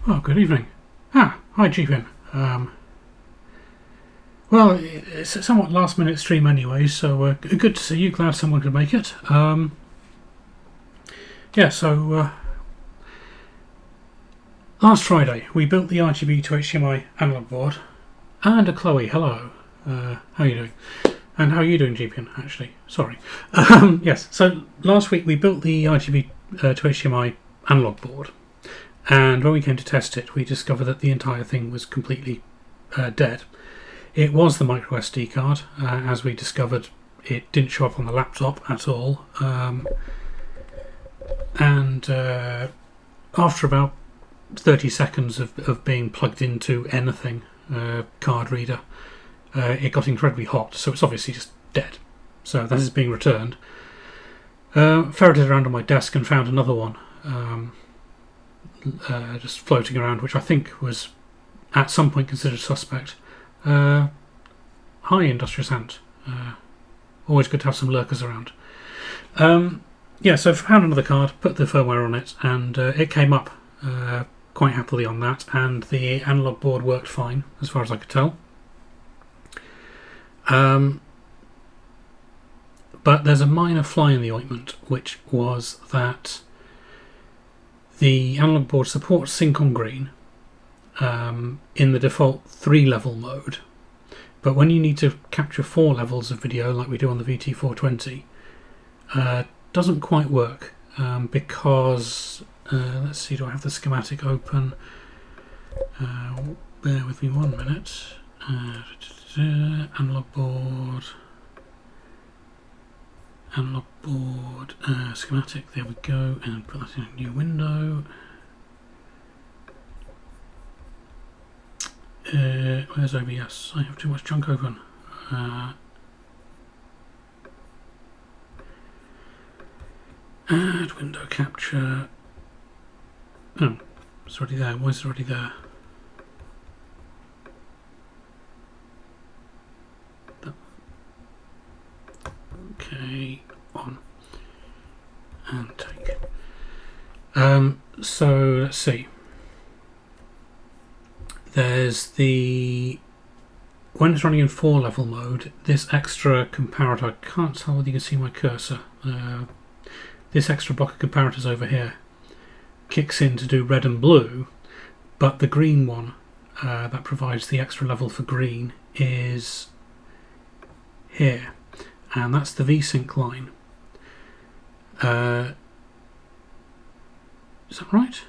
Oh, good evening. Hi, GPin. Well, it's a somewhat last-minute stream anyway, so good to see you. Glad someone could make it. Last Friday we built the RGBtoHDMI analog board, and Chloe, hello. How are you doing? And how are you doing, GPin? Actually, sorry. Yes. So last week we built the RGBtoHDMI analog board. And when we came to test it, we discovered that the entire thing was completely dead. It was the micro SD card. As we discovered, it didn't show up on the laptop at all. After about 30 seconds of being plugged into anything, card reader, it got incredibly hot, so it's obviously just dead. So that is being returned. Ferreted around on my desk and found another one. Just floating around, which I think was at some point considered suspect. Hi, Industrious Ant. Always good to have some lurkers around. So found another card, put the firmware on it, and it came up quite happily on that, and the analog board worked fine, as far as I could tell. But there's a minor fly in the ointment, which was that the analog board supports sync on green in the default 3-level mode, but when you need to capture 4 levels of video like we do on the VT420, doesn't quite work because let's see, do I have the schematic open? Bear with me 1 minute. Analog board schematic, there we go, and put that in a new window. Where's OBS? I have too much junk open. Add window capture. Oh, it's already there. Why is it already there? Okay, on and take. So let's see. There's when it's running in 4-level mode, this extra comparator, I can't tell whether you can see my cursor, this extra block of comparators over here kicks in to do red and blue, but the green one that provides the extra level for green is here. And that's the VSync line. Is that right?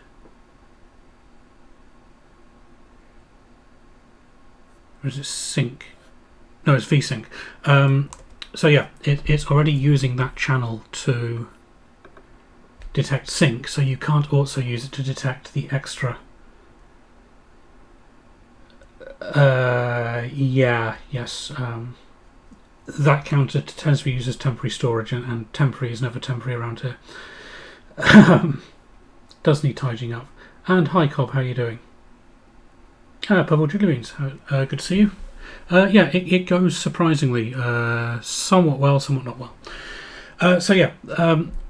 Or is it sync? No, it's VSync. So yeah, it's already using that channel to detect sync, so you can't also use it to detect the extra. Yes. That counter tends to be used as temporary storage, and temporary is never temporary around here. Does need tidying up. And hi Cobb, how are you doing? Purple Jiggly Beans, good to see you. It goes surprisingly somewhat well, somewhat not well.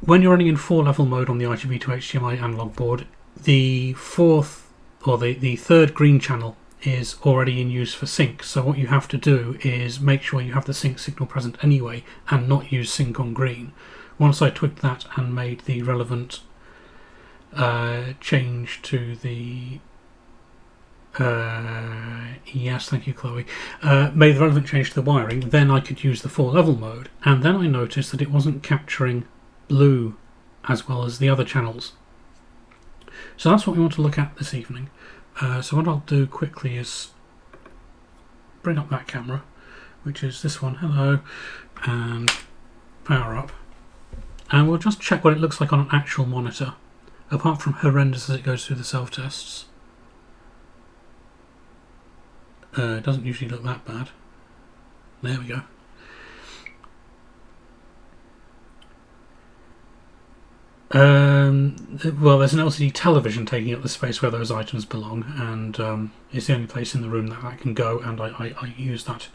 When you're running in 4-level mode on the RGBtoHDMI analog board, the third green channel is already in use for sync, so what you have to do is make sure you have the sync signal present anyway and not use sync on green. Once I twigged that and made the relevant change to the yes, thank you Chloe, made the relevant change to the wiring, then I could use the 4-level mode, and then I noticed that it wasn't capturing blue as well as the other channels. So that's what we want to look at this evening. So what I'll do quickly is bring up that camera, which is this one, hello, and power up, and we'll just check what it looks like on an actual monitor, apart from horrendous as it goes through the self-tests. It doesn't usually look that bad. There we go. Well, there's an LCD television taking up the space where those items belong, and it's the only place in the room that can go, and I use that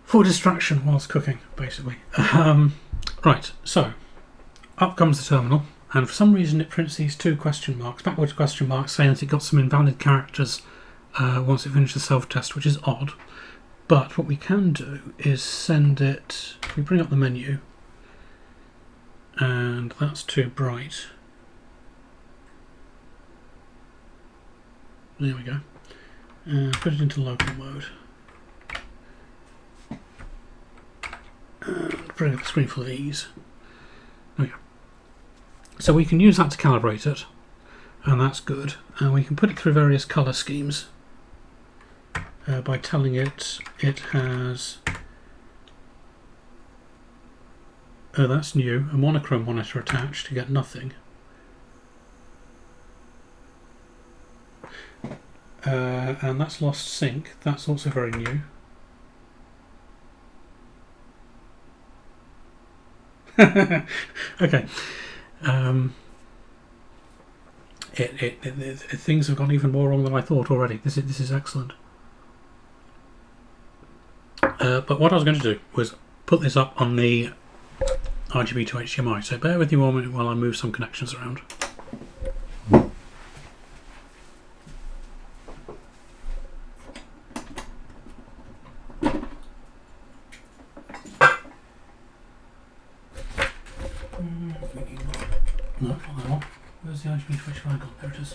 for distraction whilst cooking, basically. Right, so up comes the terminal. and for some reason it prints these two question marks, backwards question marks, saying that it got some invalid characters once it finished the self-test, which is odd. But what we can do is send it, if we bring up the menu, and that's too bright. There we go. And put it into local mode. And bring up the screen full of ease. There we go. So we can use that to calibrate it, and that's good. And we can put it through various colour schemes by telling it has, oh that's new, a monochrome monitor attached to get nothing. And that's lost sync, that's also very new. Okay. Things have gone even more wrong than I thought already. This is excellent. But what I was going to do was put this up on the RGBtoHDMI, so bear with me 1 minute while I move some connections around. No, not that one. Where's the RGBtoHDMI gone? There it is.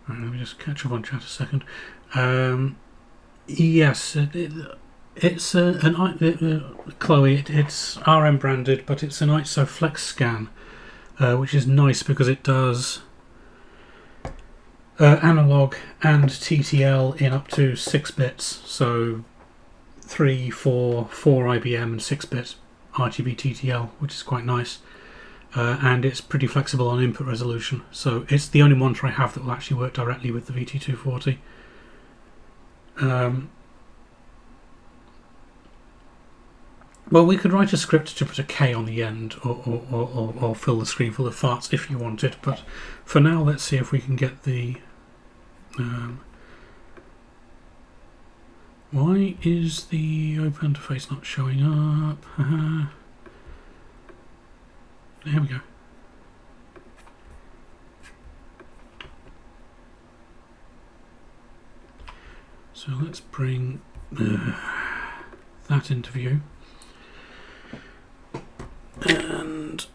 Right, let me just catch up on chat a second. Yes, it's Chloe. It's RM branded, but it's an ISO Flex Scan, which is nice because it does analog and TTL in up to 6 bits. So 3, 4 IBM and 6-bit RGB TTL, which is quite nice. And it's pretty flexible on input resolution, so it's the only monitor I have that will actually work directly with the VT240. Well, we could write a script to put a K on the end, or fill the screen full of farts if you wanted, but for now let's see if we can get the... why is the open interface not showing up? There we go. So let's bring that into view. And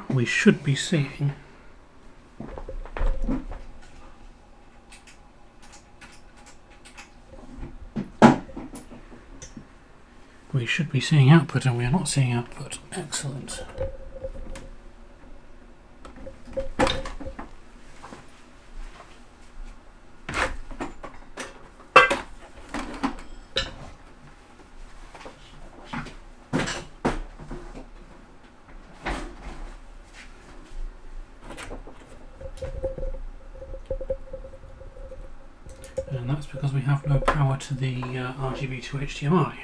we should be seeing output, and we are not seeing output. Excellent. And that's because we have no power to the RGBtoHDMI.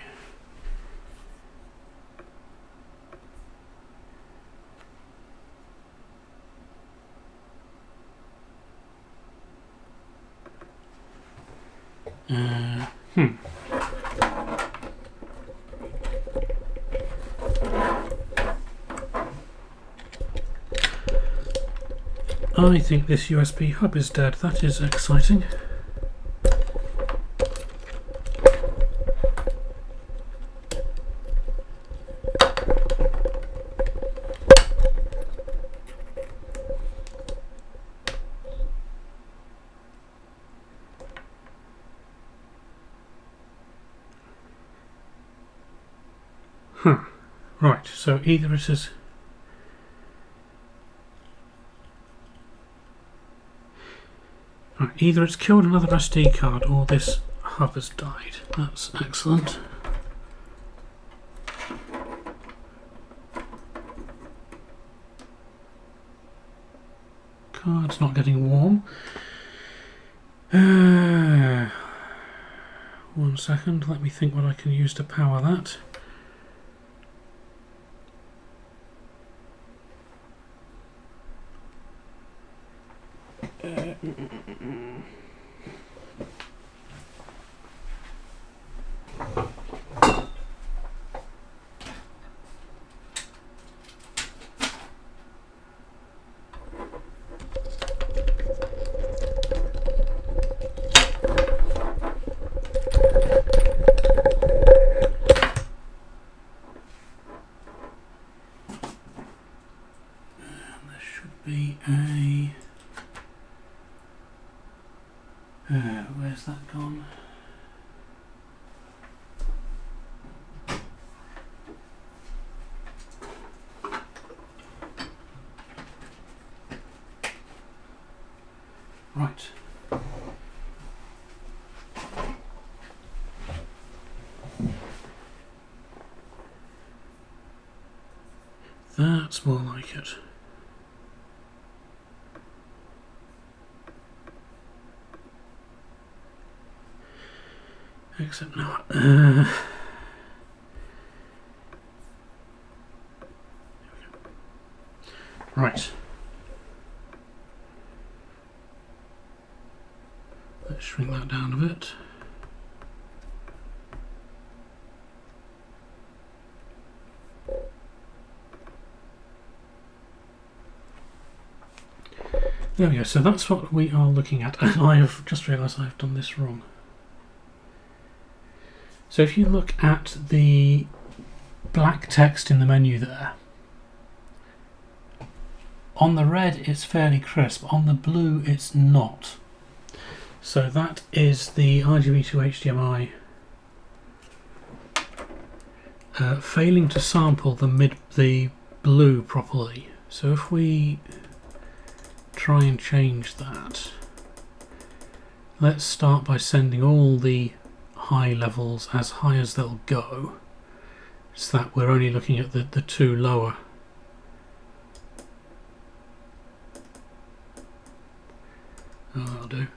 I think this USB hub is dead. That is exciting. Right, so either it is... either it's killed another SD card or this hub has died. That's excellent. Card's not getting warm. 1 second, let me think what I can use to power that. Be a where's that gone? Right. That's more like it. Except now. Right. Let's shrink that down a bit. There we go. So that's what we are looking at. And I have just realised I've done this wrong. So if you look at the black text in the menu there, on the red it's fairly crisp, on the blue it's not. So that is the RGBtoHDMI failing to sample the blue properly. So if we try and change that, let's start by sending all the high levels as high as they'll go, so that we're only looking at the two lower. Oh, that'll do.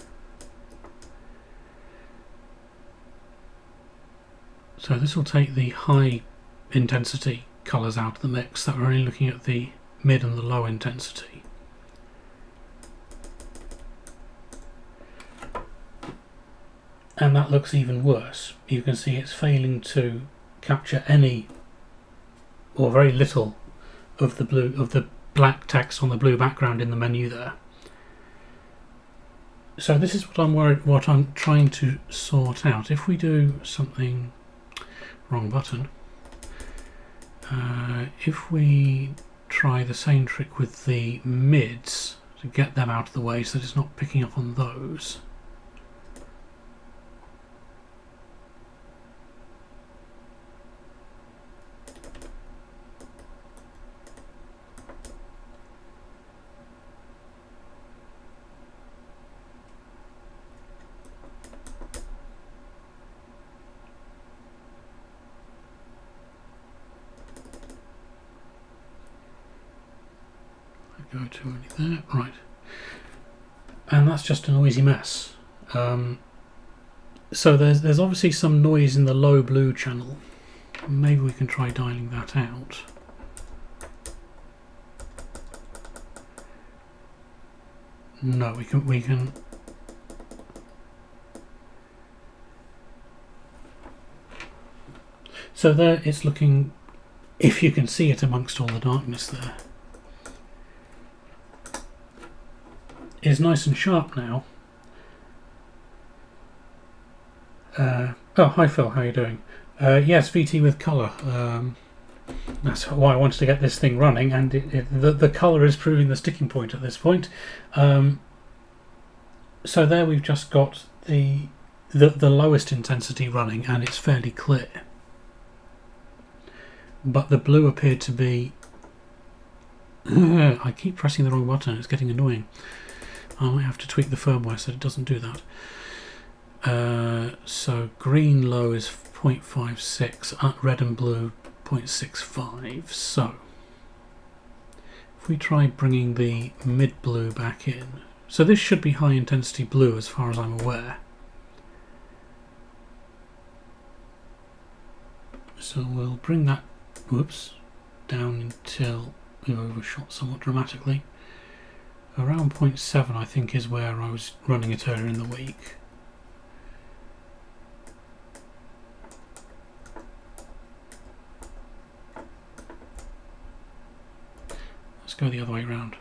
So this will take the high intensity colours out of the mix, that we're only looking at the mid and the low intensity. And that looks even worse. You can see it's failing to capture any or very little of the black text on the blue background in the menu there. So this is what I'm trying to sort out. If we do something, wrong button. If we try the same trick with the mids to get them out of the way so that it's not picking up on those. Go to only there, right, and that's just a noisy mess. So there's obviously some noise in the low blue channel. Maybe we can try dialing that out. No, we can. So there it's looking, if you can see it amongst all the darkness there. Is nice and sharp now. Oh, hi Phil, how are you doing? Yes, VT with colour. That's why I wanted to get this thing running, and the colour is proving the sticking point at this point. So there we've just got the lowest intensity running, and it's fairly clear. But the blue appeared to be... I keep pressing the wrong button, it's getting annoying. I might have to tweak the firmware so it doesn't do that. So green low is 0.56, red and blue 0.65. So if we try bringing the mid blue back in, so this should be high intensity blue as far as I'm aware. So we'll bring that, whoops, down until we've overshot somewhat dramatically. Around 0.7 I think is where I was running it earlier in the week. Let's go the other way around.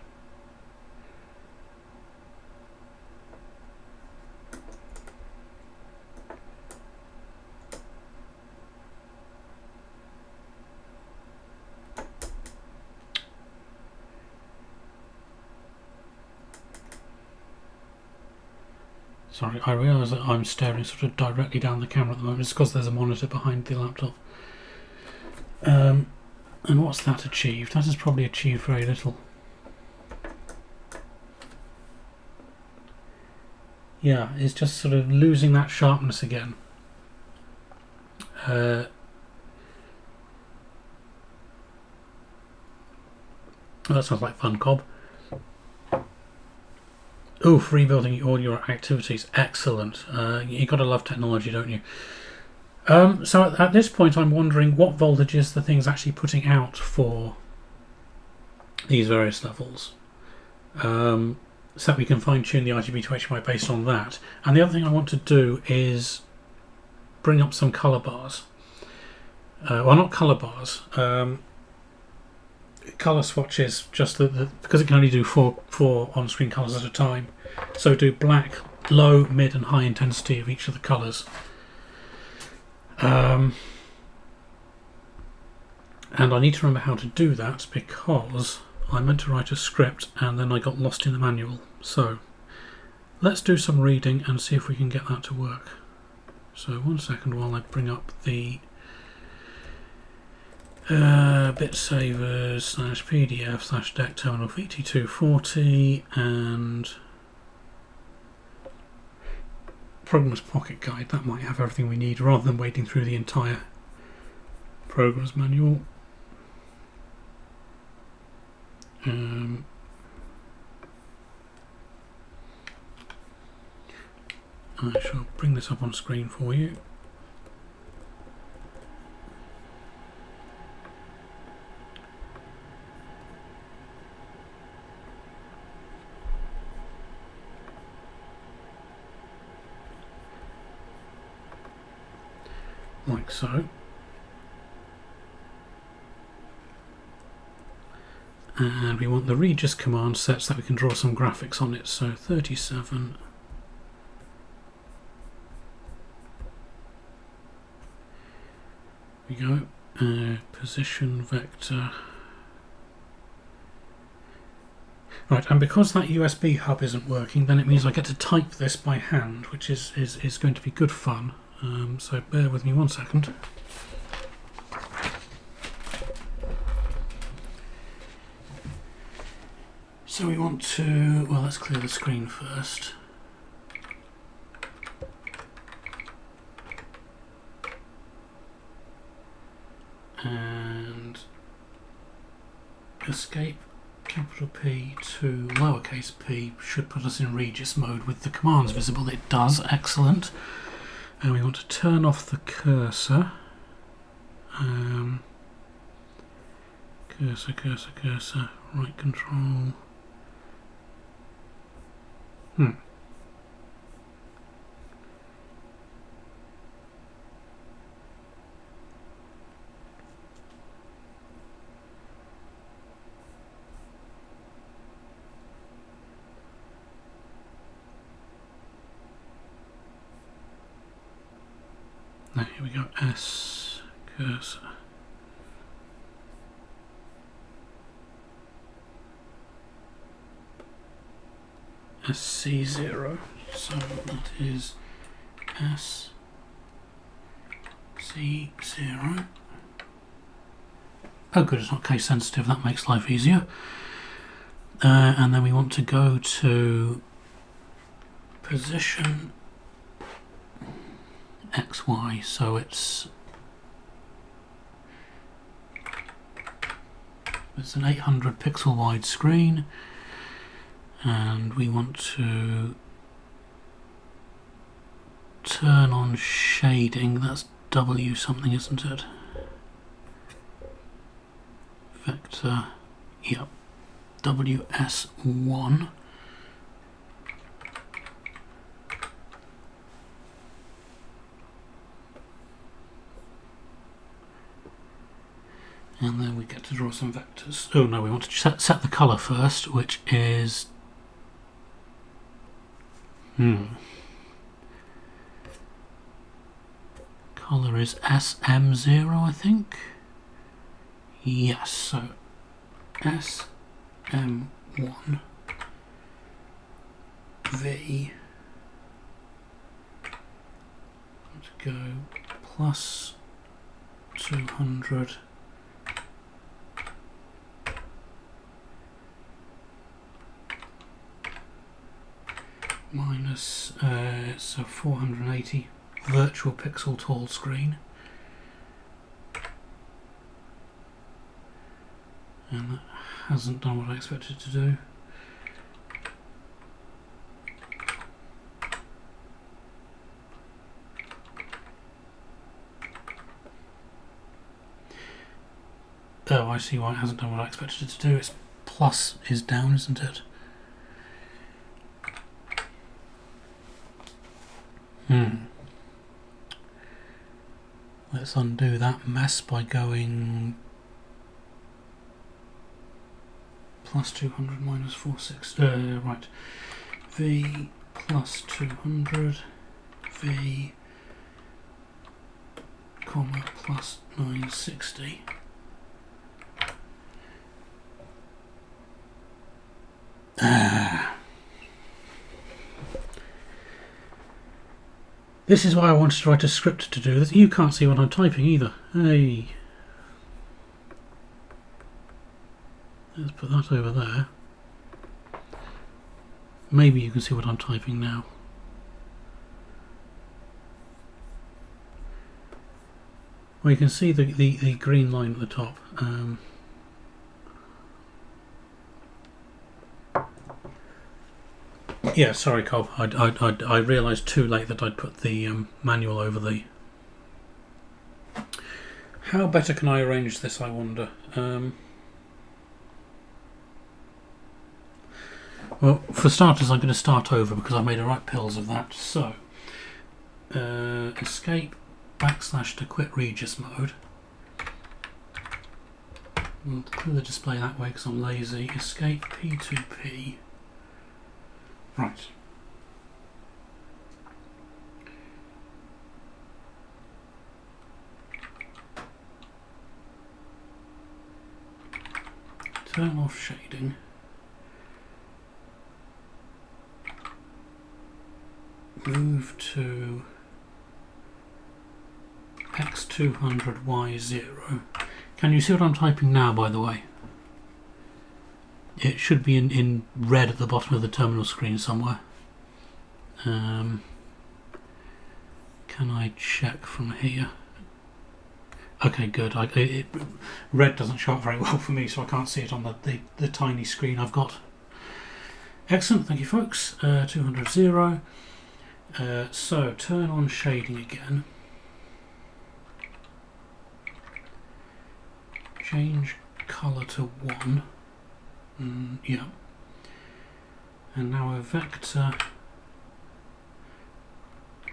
Sorry, I realise that I'm staring sort of directly down the camera at the moment. It's because there's a monitor behind the laptop. And what's that achieved? That has probably achieved very little. Yeah, it's just sort of losing that sharpness again. That sounds like fun, Cobb. Oof, rebuilding all your activities. Excellent. You got to love technology, don't you? So at this point I'm wondering what voltages the thing's actually putting out for these various levels. So that we can fine-tune the RGBtoHDMI based on that. And the other thing I want to do is bring up some colour bars. Well, not colour bars. Colour swatches, just because it can only do four on-screen colours at a time. So do black, low, mid and high intensity of each of the colours. And I need to remember how to do that because I meant to write a script and then I got lost in the manual. So let's do some reading and see if we can get that to work. So 1 second while I bring up the bitsavers /pdf /deck terminal VT240 and Programmer's Pocket Guide. That might have everything we need rather than wading through the entire Programmer's Manual. I shall bring this up on screen for you. Like so. And we want the Regis command set so that we can draw some graphics on it. So 37. We go. Position vector. Right, and because that USB hub isn't working, then it means I get to type this by hand, which is going to be good fun. So bear with me 1 second. So we want to, well, let's clear the screen first. And escape capital P to lowercase p should put us in Regis mode with the commands visible. It does, excellent. And we want to turn off the cursor. Cursor, right control. Now here we go, S cursor. SC0, so that is SC0. Oh good, it's not case sensitive, that makes life easier. And then we want to go to position XY, so it's an 800 pixel wide screen, and we want to turn on shading. That's W something, isn't it? Vector, yep, WS1. And then we get to draw some vectors. Oh no, we want to set the colour first, which is colour is SM0, I think. Yes, so SM1 V. Let's go plus 200 minus so 480 virtual pixel tall screen, and that hasn't done what I expected it to do. Oh, I see why it hasn't done what I expected it to do. Its plus is down, isn't it? Let's undo that mess by going plus 200 minus 460. Right. V plus 200 V comma plus 960. This is why I wanted to write a script to do this. You can't see what I'm typing either. Hey. Let's put that over there. Maybe you can see what I'm typing now. Well, you can see the green line at the top. Yeah, sorry, Cobb. I realised too late that I'd put the manual over the... How better can I arrange this, I wonder? Well, for starters, I'm going to start over because I made a right pills of that. So, escape / to quit Regis mode. We'll clear the display that way because I'm lazy. Escape P2P. Right. Turn off shading. Move to X200 Y0. Can you see what I'm typing now, by the way? It should be in red at the bottom of the terminal screen somewhere. Can I check from here? Okay, good. Red doesn't show up very well for me, so I can't see it on the tiny screen I've got. Excellent, thank you folks. 200 0. So turn on shading again. Change colour to 1. Yeah. And now a vector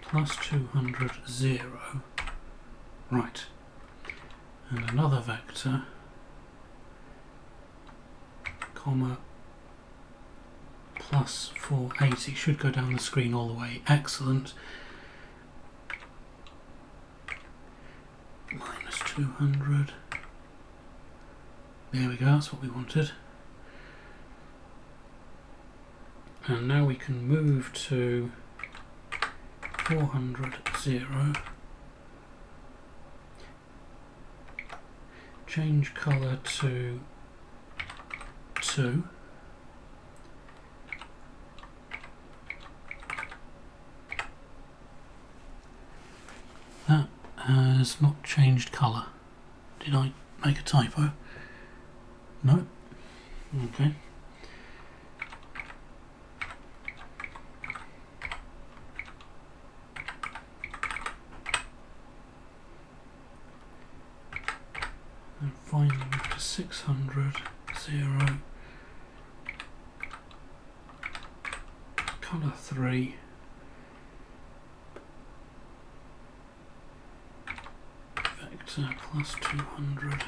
plus 200 0. Right. And another vector comma plus 480 should go down the screen all the way. Excellent. Minus 200. There we go, that's what we wanted. And now we can move to 400 0. Change colour to 2. has not changed colour. Did I make a typo? No. Okay. And finally to 600, 0, colour 3, vector plus 200.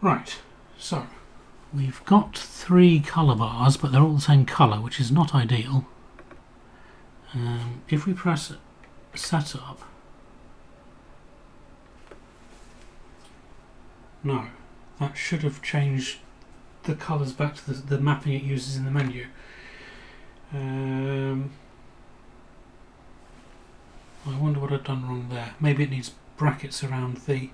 Right, so we've got 3 colour bars, but they're all the same colour, which is not ideal. If we press setup, no, that should have changed the colours back to the mapping it uses in the menu. I wonder what I've done wrong there. Maybe it needs brackets around the...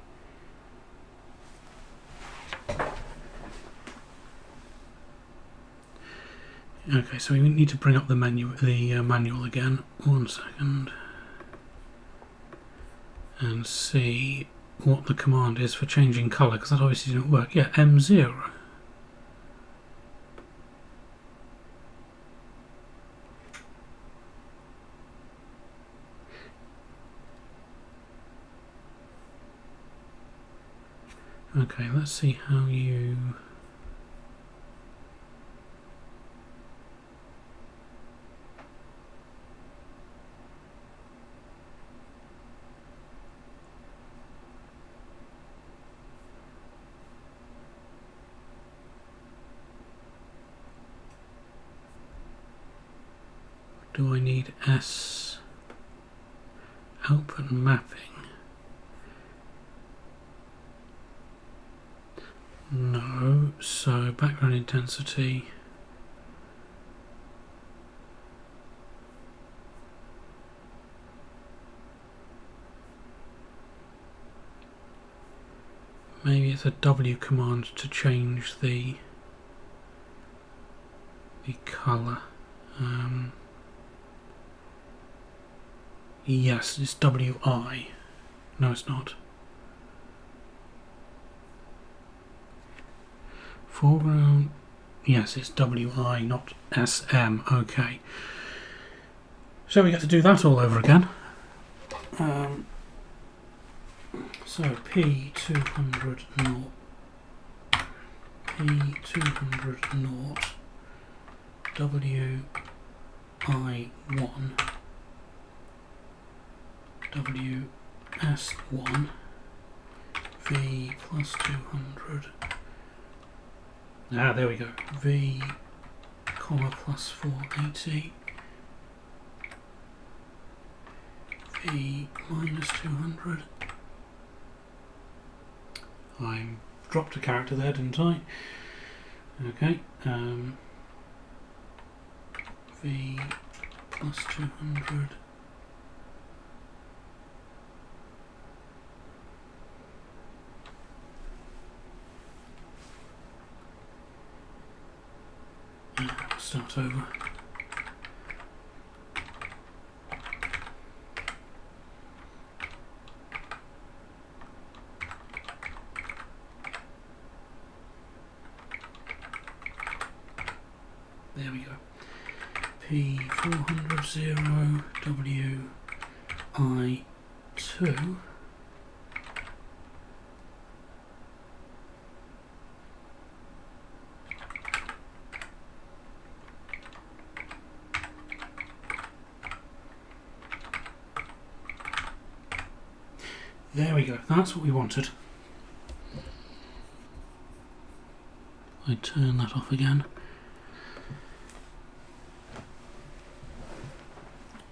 Okay, so we need to bring up the manual again. 1 second. And see what the command is for changing colour, because that obviously didn't work. Yeah, M0. Okay, let's see how you... Do I need S output mapping? No, so background intensity. Maybe it's a W command to change the colour. Yes, it's WI. No, it's not. Foreground. Yes, it's WI, not SM. Okay. So we get to do that all over again. So P200 naught. P200 naught. WI1. WS1 V plus 200. Ah, there we go. V comma plus 480. V minus 200. I dropped a character there, didn't I? Okay. V plus 200. Start over. There we go. P400 WI2. There we go, that's what we wanted. I turn that off again.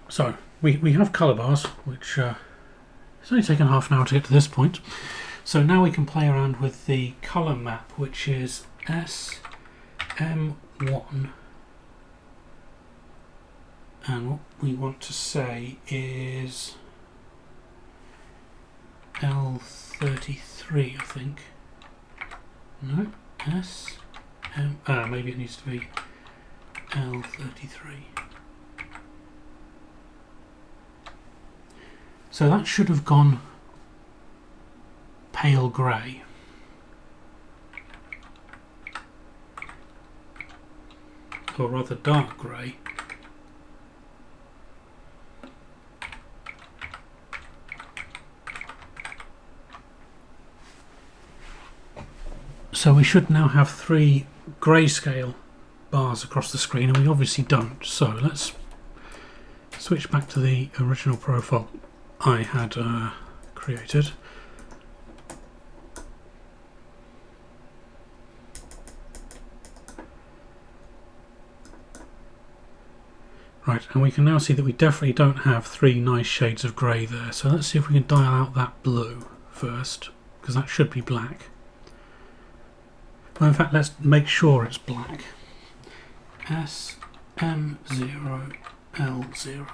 So, we have colour bars, which it's only taken half an hour to get to this point. So now we can play around with the colour map, which is SM1 and what we want to say is L33, I think. No, S, M, maybe it needs to be L33. So that should have gone pale grey. Or rather dark grey. So we should now have 3 grayscale bars across the screen, and we obviously don't. So let's switch back to the original profile I had created. Right, and we can now see that we definitely don't have 3 nice shades of grey there. So let's see if we can dial out that blue first, because that should be black. Well, in fact, let's make sure it's black. SM0L0.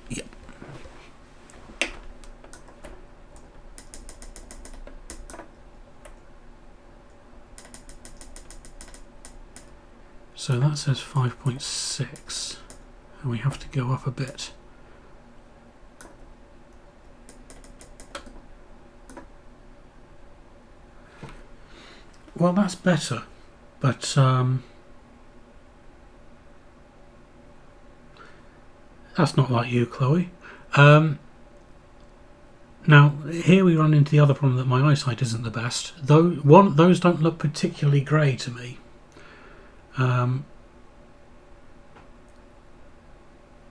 Yep. So that says 5.6, and we have to go up a bit. Well, that's better, but that's not like you, Chloe. Now, here we run into the other problem that my eyesight isn't the best. Those don't look particularly grey to me.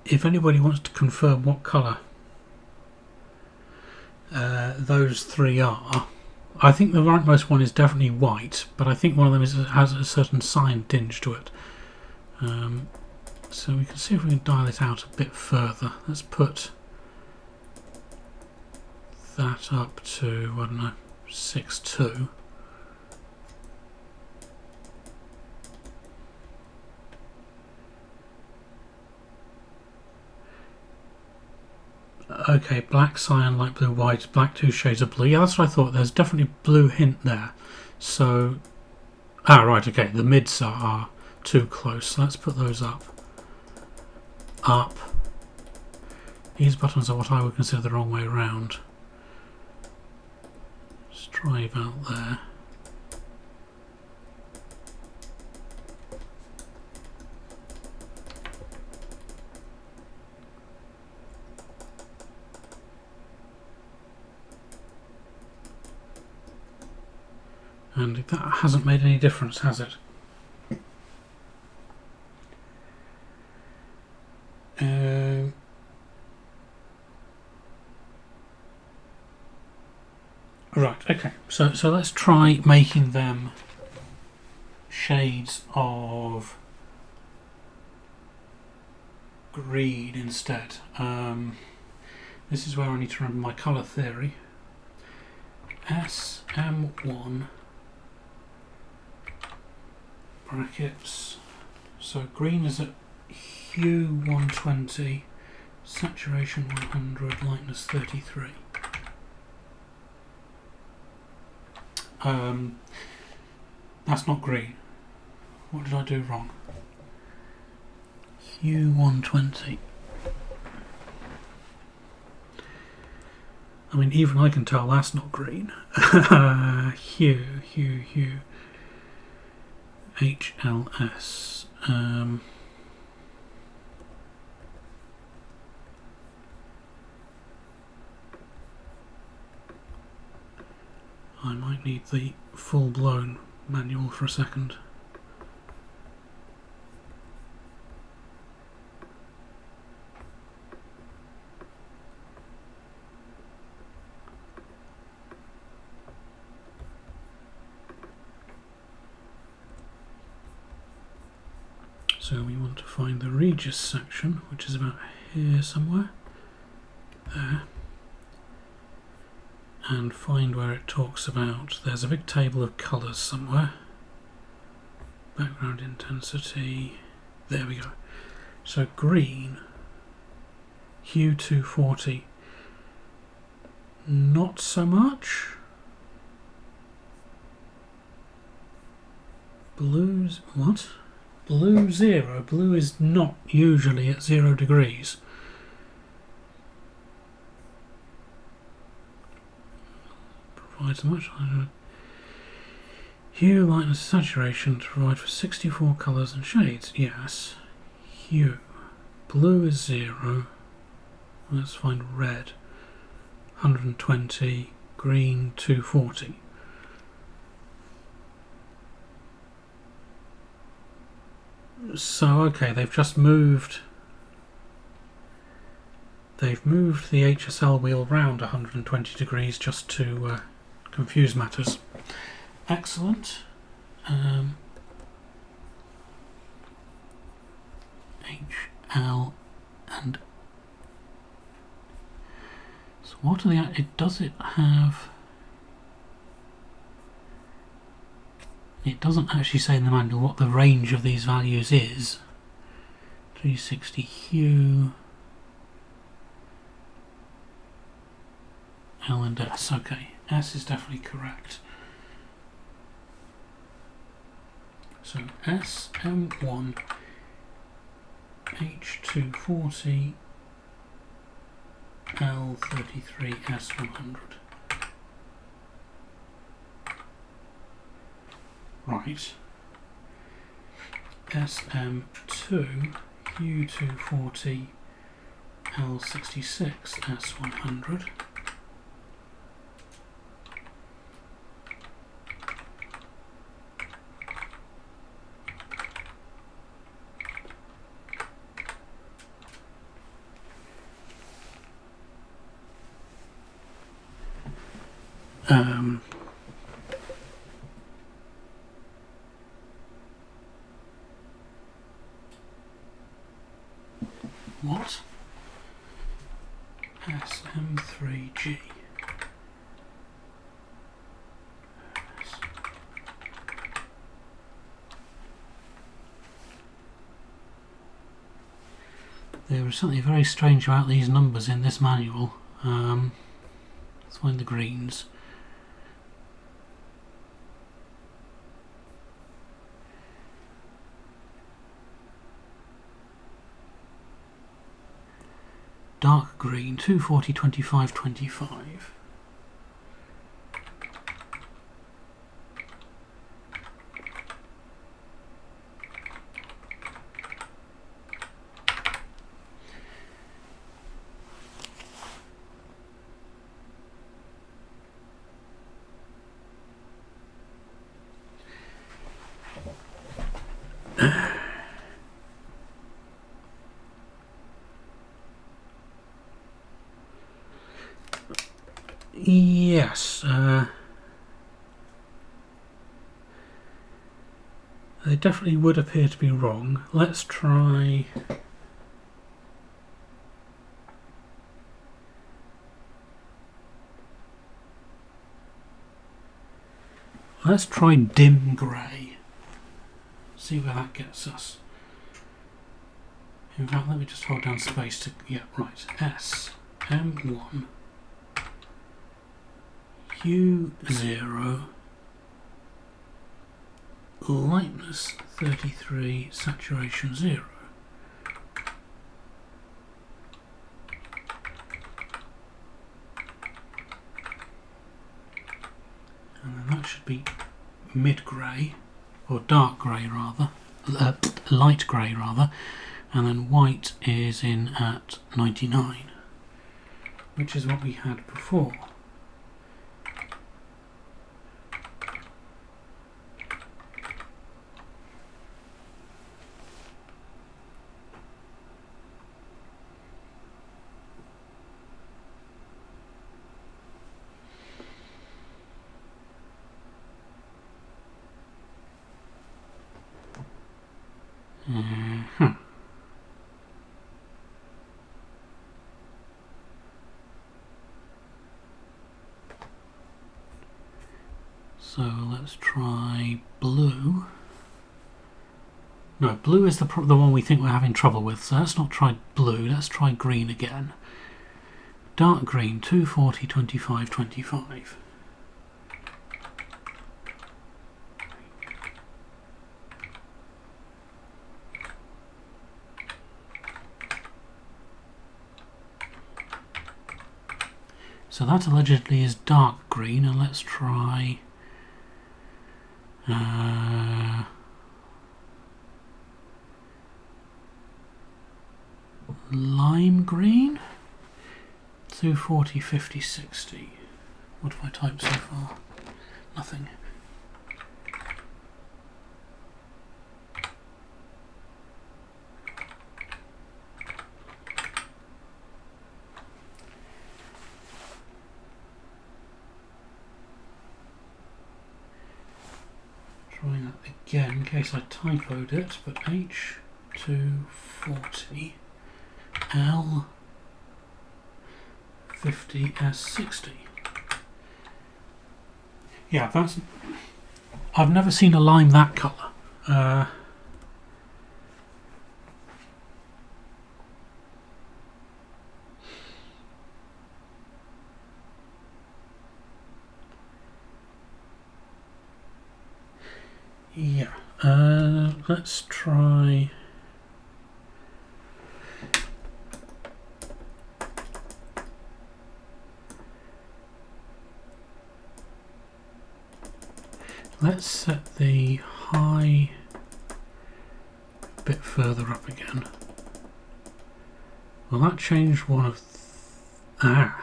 If anybody wants to confirm what colour those 3 are, I think the rightmost one is definitely white, but I think one of them has a certain cyan tinge to it. So we can see if we can dial it out a bit further. Let's put that up to, I don't know, 6.2. Okay, black, cyan, light blue, white, black, 2 shades of blue. Yeah, that's what I thought. There's definitely blue hint there. So, right, okay, the mids are too close. So let's put those up. Up. These buttons are what I would consider the wrong way around. Strive out there. And that hasn't made any difference, has it? Right, okay. So let's try making them shades of green instead. This is where I need to remember my colour theory. SM1 brackets, so green is at hue 120, saturation 100, lightness 33. That's not green. What did I do wrong? Hue 120. I mean, even I can tell that's not green. Hue. HLS. I might need the full-blown manual for a second. So we want to find the Regis section, which is about here somewhere, there, and find where it talks about, there's a big table of colours somewhere, background intensity, There we go. So green, hue 240, not so much. Blues, what? Blue 0. Blue is not usually at 0 degrees. Provides much. Hue, lightness, saturation to provide for 64 colours and shades. Yes. Hue. Blue is 0. Let's find red. 120. Green 240. So okay, they've just moved. They've moved the HSL wheel round 120 degrees just to confuse matters. Excellent. HL and so what are the? Does it have? It doesn't actually say in the manual what the range of these values is. 360 hue. L and S. Okay, S is definitely correct. So SM1 H240 L33 S100. Right. SM2 U240 L66 S100. What? SM3G. There was something very strange about these numbers in this manual. Let's find the greens. Dark green, 240, 25, 25. Yes, they definitely would appear to be wrong. Let's try. Let's try dim grey. See where that gets us. In fact, let me just hold down space to. Yeah, right. S M1 hue 0, lightness 33, saturation 0. And then that should be mid-grey, or dark grey rather, light grey rather, and then white is in at 99, which is what we had before. So let's try blue. No, blue is the one we think we're having trouble with, so let's not try blue, let's try green again. Dark green, 240, 25, 25. So that allegedly is dark green, and let's try lime green, 240, 50, 60. What have I typed so far? Nothing. Trying that again in case I typoed it, but H240 L50S60. Yeah, that's. I've never seen a lime that colour. Yeah, let's try. Let's set the high a bit further up again. Will that change one of... Ah!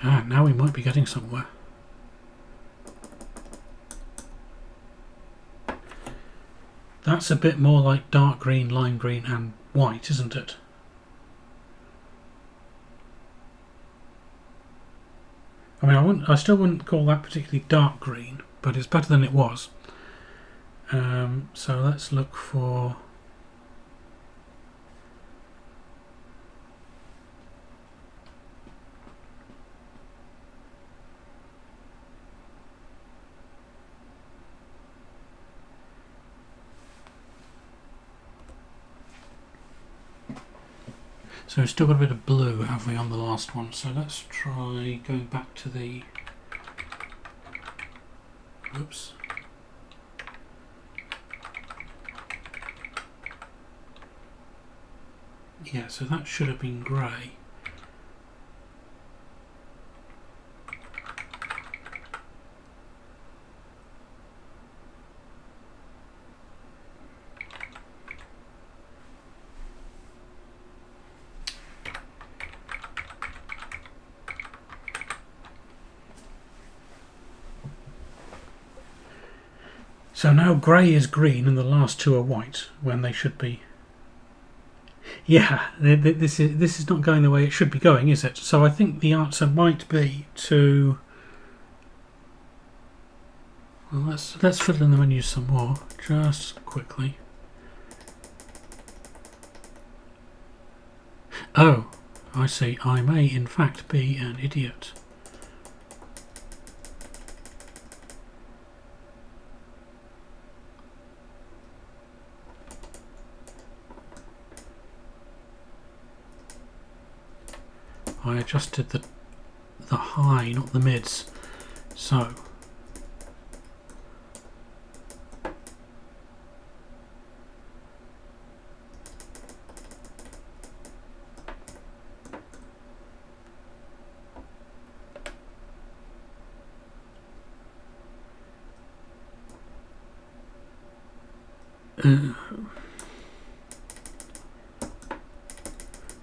Ah, now we might be getting somewhere. That's a bit more like dark green, lime green and white, isn't it? I mean, I still wouldn't call that particularly dark green, but it's better than it was. So let's look for... So we've still got a bit of blue, have we, on the last one? So let's try going back to the... Oops. Yeah, so that should have been grey. So now grey is green and the last two are white when they should be. Yeah, this is not going the way it should be going, is it? So I think the answer might be to... Well, let's fiddle in the menus some more, just quickly. Oh, I see. I may in fact be an idiot. I adjusted the high, not the mids. So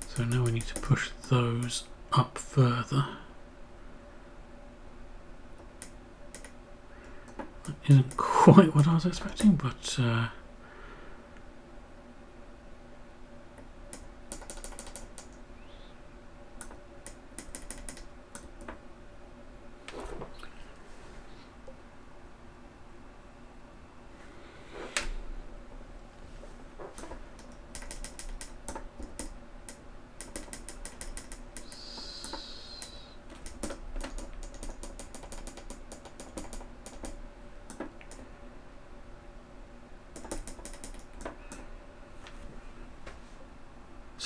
so now we need to push those up further. That isn't quite what I was expecting, but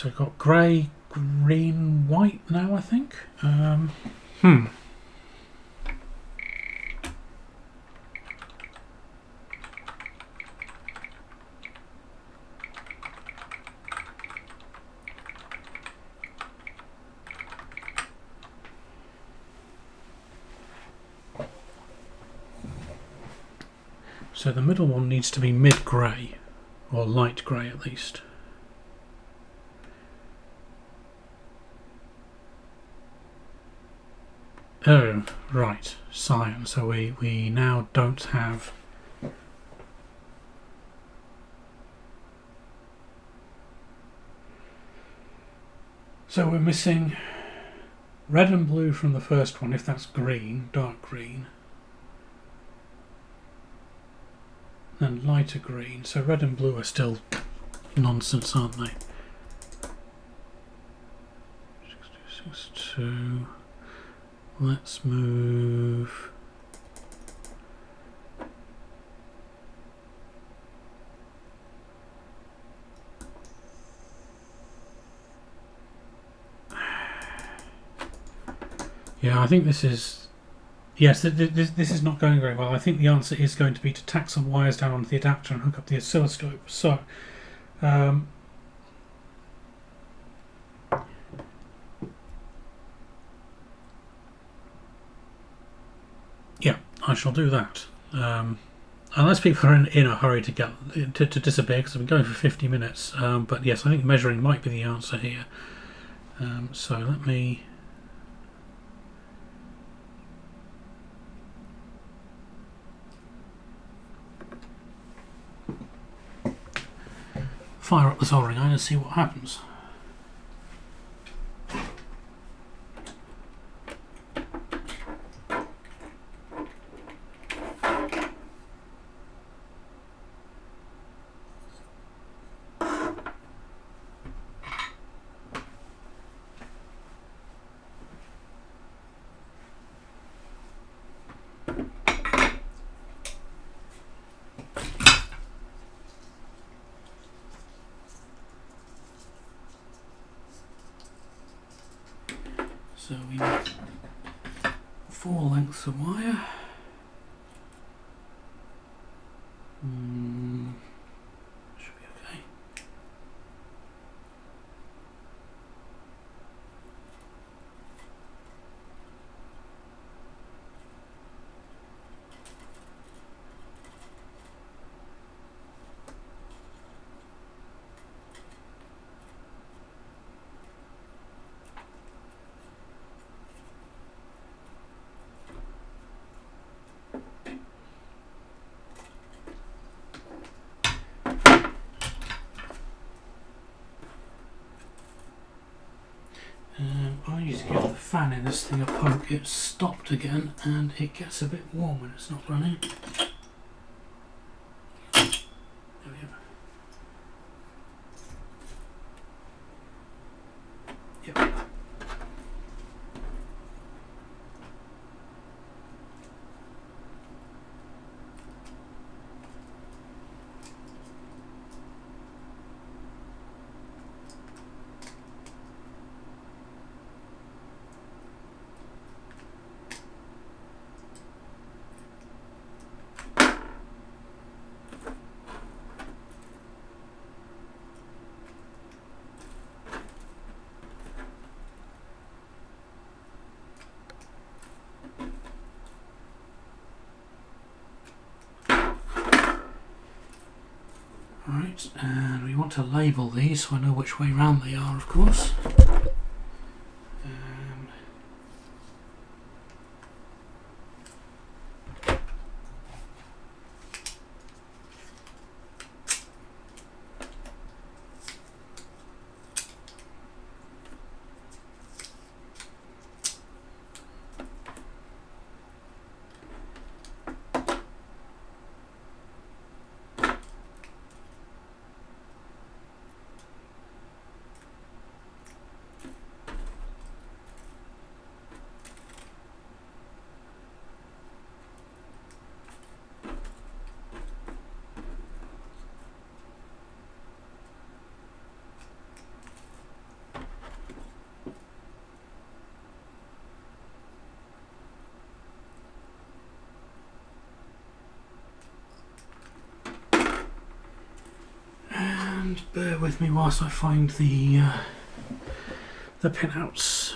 So we've got grey, green, white now, I think. So the middle one needs to be mid-grey, or light grey at least. Oh, right, cyan. So we now don't have... So we're missing red and blue from the first one, if that's green, dark green. And lighter green. So red and blue are still nonsense, aren't they? 6262. Let's move... Yeah, I think this is... Yes, this is not going very well. I think the answer is going to be to tack some wires down onto the adapter and hook up the oscilloscope. So, yeah, I shall do that. Unless people are in a hurry to get to disappear, because I've been going for 50 minutes. But yes, I think measuring might be the answer here. So let me... fire up the soldering iron and see what happens. So we need 4 lengths of wire. Should be okay. I need to give the fan in this thing a poke. It's stopped again and it gets a bit warm when it's not running. There we go. Yep. Right, and we want to label these so I know which way round they are, of course. Just bear with me whilst I find the pinouts.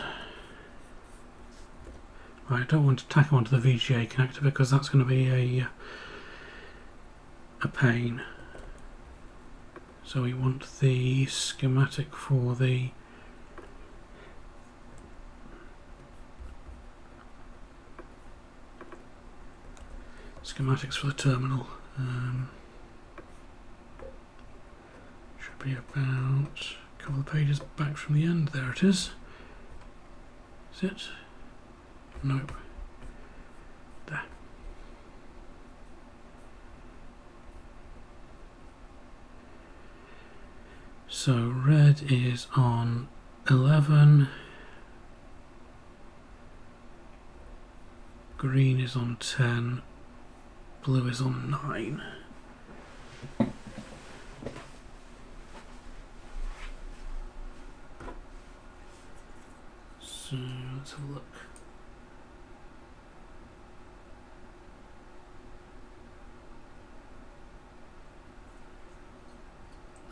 Right, I don't want to tack onto the VGA connector because that's going to be a pain. So we want the schematic for the terminal. Should be about a couple of pages back from the end. There it is. Is it? Nope. There. So red is on 11, green is on 10, blue is on 9. So let's have a look.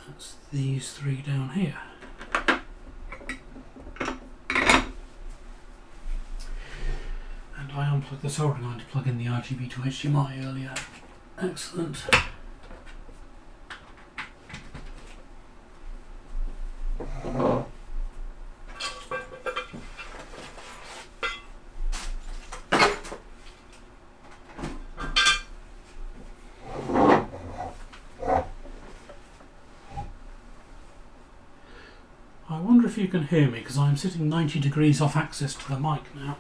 That's these three down here. And I unplugged the soldering line to plug in the RGBtoHDMI earlier. Excellent. I wonder if you can hear me because I'm sitting 90 degrees off axis to the mic now.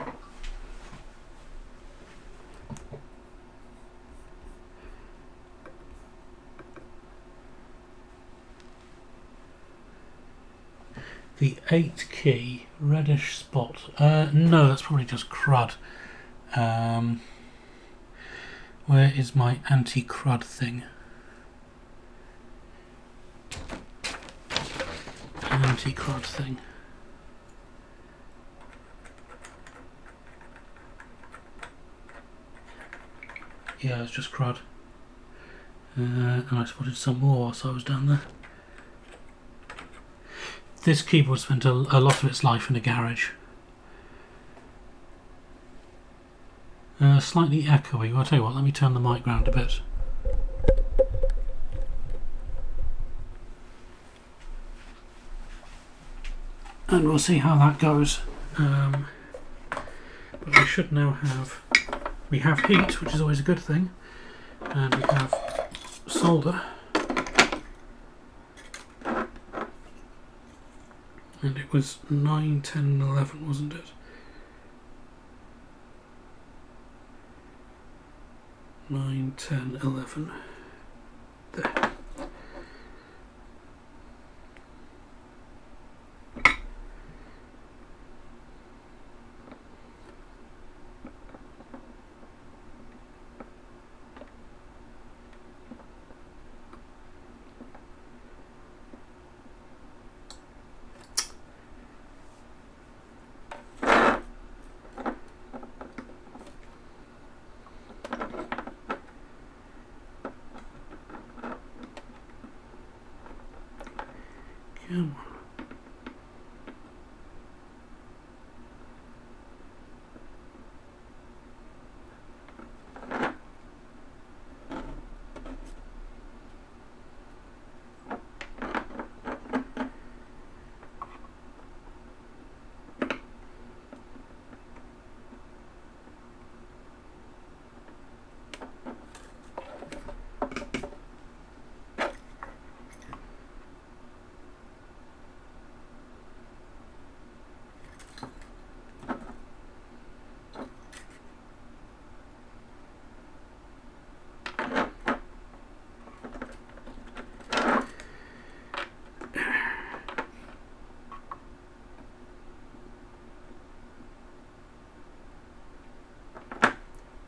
The 8 key reddish spot. No, that's probably just crud. Where is my anti-crud thing? Anti-crud thing. Yeah, it's just crud. And I spotted some more whilst I was down there. This keyboard spent a lot of its life in a garage. Slightly echoey. Well, I'll tell you what, let me turn the mic round a bit. And we'll see how that goes. But we should now have... We have heat, which is always a good thing. And we have solder. And it was 9, 10, 11, wasn't it? 9, 10, 11. There. Come on.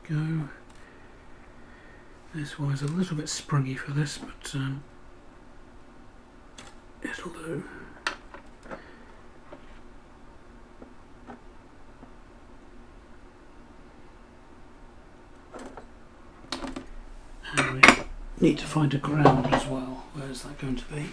Go. This was a little bit sprungy for this, but it'll do. And we need to find a ground as well. Where is that going to be?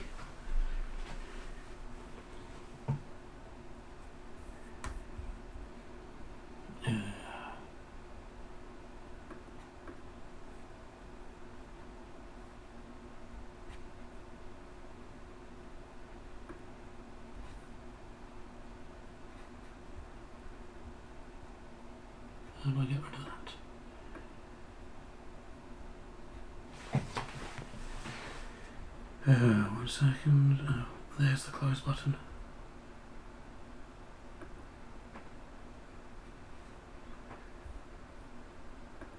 1 second. Oh, there's the close button.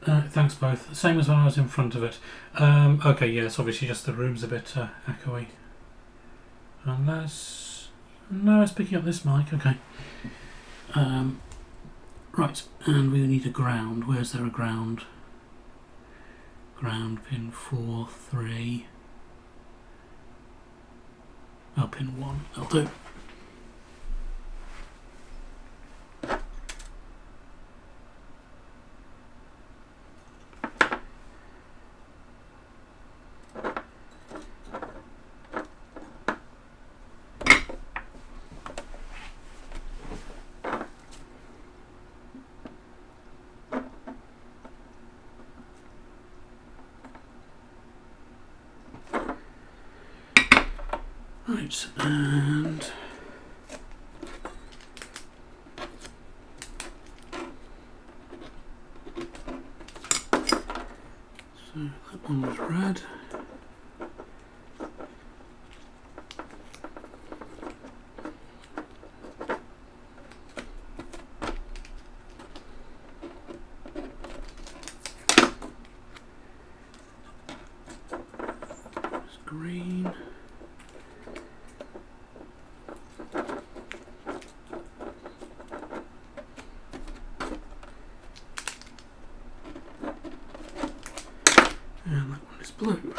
Thanks both. Same as when I was in front of it. Okay, yeah, it's obviously just the room's a bit echoey. Unless... No, it's picking up this mic, okay. Right, and we need a ground. Where's there a ground? Ground pin 4, 3. Oh, pin 1. That'll do. Right, and so that one was red. It's green. And that one is blue.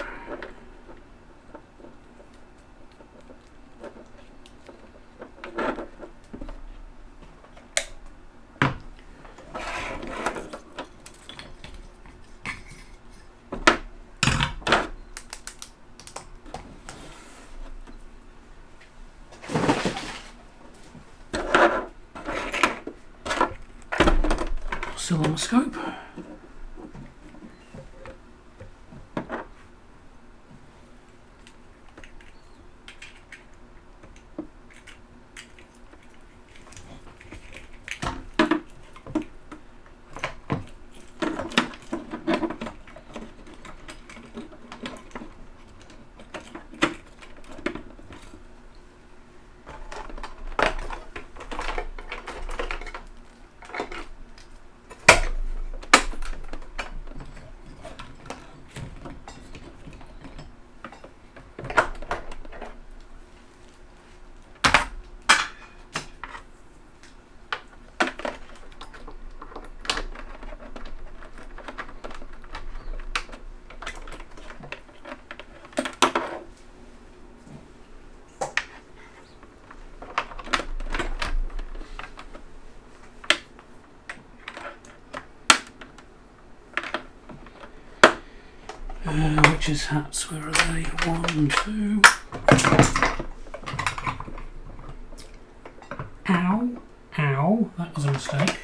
Oscilloscope. Witches' hats, where are they? 1, 2. Ow! Ow! That was a mistake.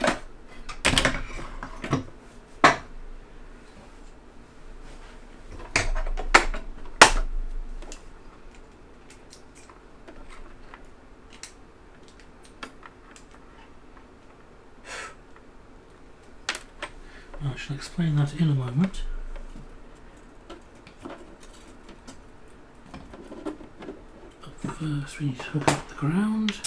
I shall explain that in a moment. First we need to hook up the ground.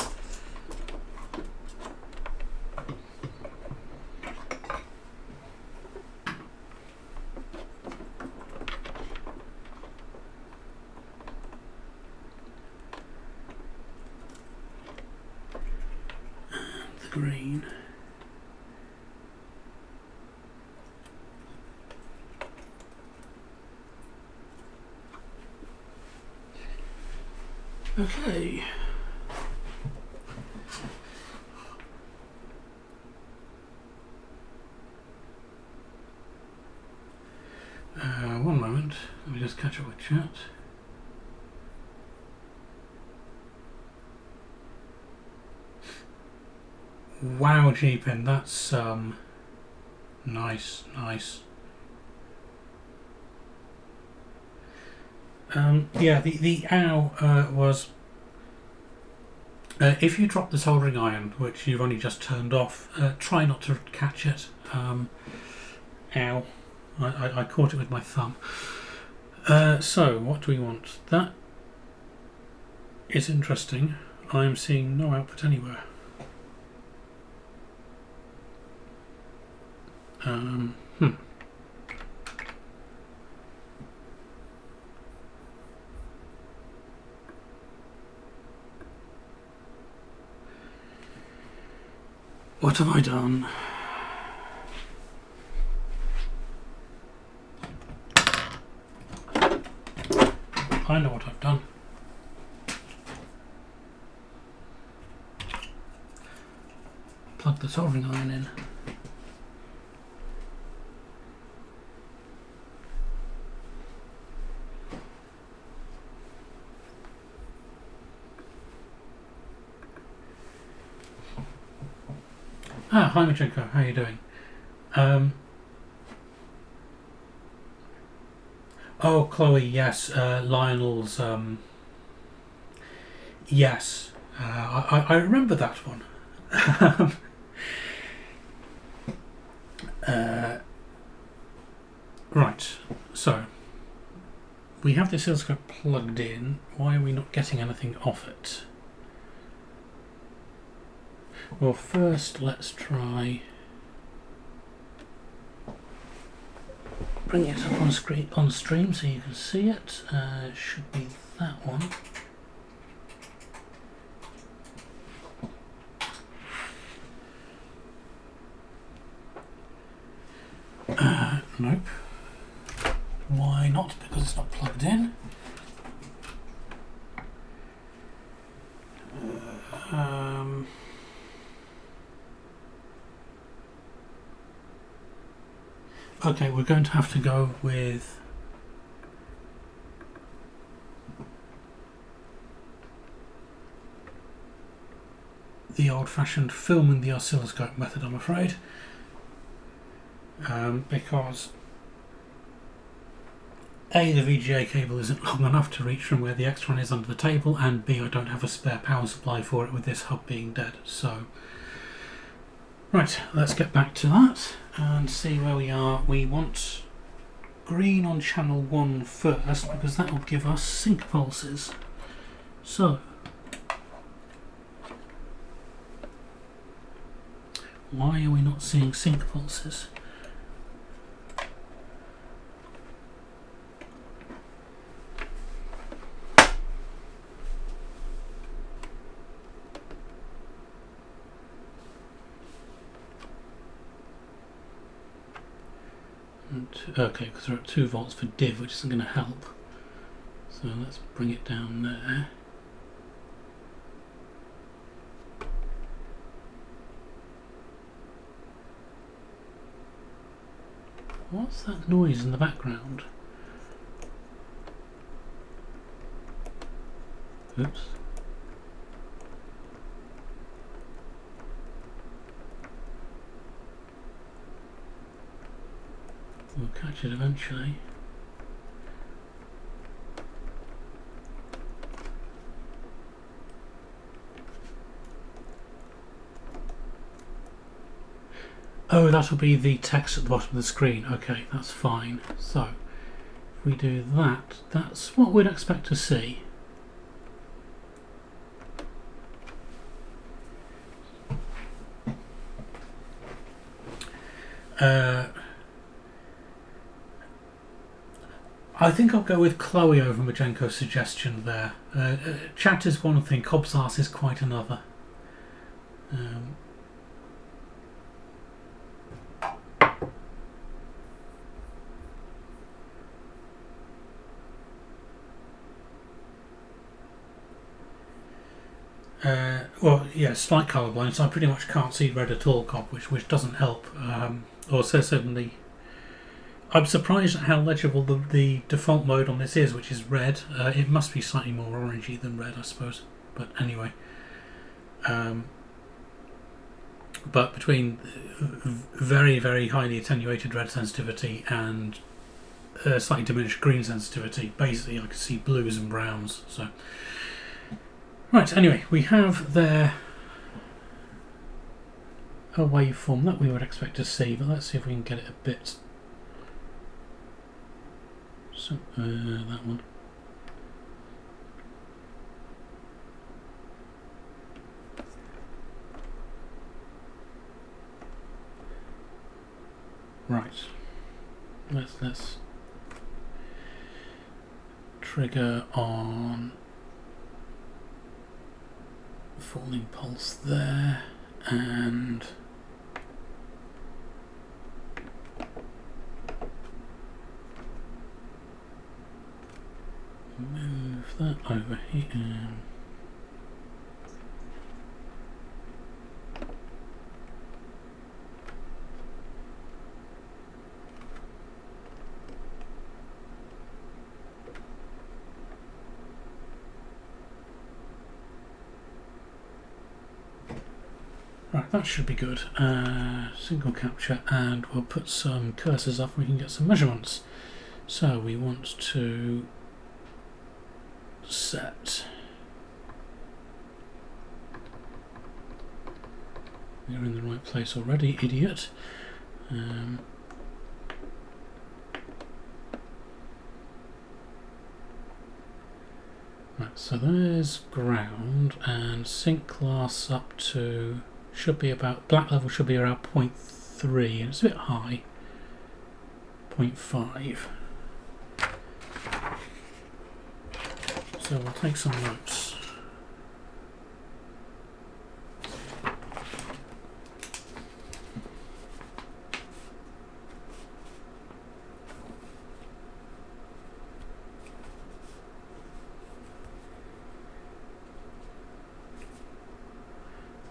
And the green. Okay. One moment. Let me just catch up with chat. Wow, G-Pin, that's nice, nice. Yeah, the ow was if you drop the soldering iron, which you've only just turned off, try not to catch it. Ow. I caught it with my thumb. So, what do we want? That is interesting. I'm seeing no output anywhere. What have I done? I know what I've done. Plug the soldering iron in. Ah, hi Machenko, how are you doing? Oh, Chloe, yes, Lionel's, yes, I remember that one. Right, so, we have the oscilloscope plugged in. Why are we not getting anything off it? Well, first let's try bring it up on screen on stream so you can see it. It should be that one. Nope. Why not? Because it's not plugged in. Okay, we're going to have to go with the old-fashioned filming the oscilloscope method, I'm afraid, because A, the VGA cable isn't long enough to reach from where the X1 is under the table, and B, I don't have a spare power supply for it with this hub being dead. So, right, let's get back to that and see where we are. We want green on channel 1 first because that will give us sync pulses. So, why are we not seeing sync pulses? Okay, because we're at 2 volts for div, which isn't going to help. So let's bring it down there. What's that noise in the background? Oops. We'll catch it eventually. Oh, that'll be the text at the bottom of the screen. Okay, that's fine. So, if we do that, that's what we'd expect to see. I think I'll go with Chloe over Majenko's suggestion there. Chat is one thing, Cobb's arse is quite another. Well, yeah, slight colour blindness. I pretty much can't see red at all, Cobb, which doesn't help. Or so certainly. I'm surprised at how legible the default mode on this is, which is red. It must be slightly more orangey than red, I suppose. But anyway. But between very, very highly attenuated red sensitivity and slightly diminished green sensitivity, basically I can see blues and browns. So, right, anyway, we have there a waveform that we would expect to see, but let's see if we can get it a bit. So, that one. let's trigger on falling pulse there, and move that over here. Right, that should be good. Single capture, and we'll put some cursors up and we can get some measurements. So we want to set. We're in the right place already, idiot. Right, so there's ground, and sync class up to should be about, black level should be around 0.3, and it's a bit high, 0.5. So we'll take some notes.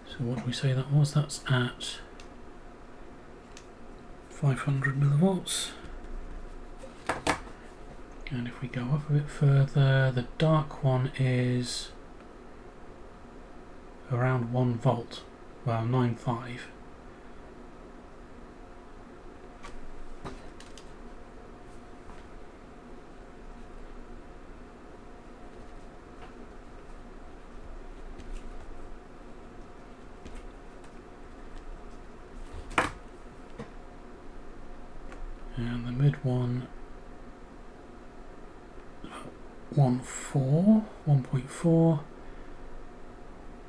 So what do we say that was? That's at 500 millivolts. And if we go up a bit further, the dark one is around 1 volt, well 9.5. And the mid one, 1.4,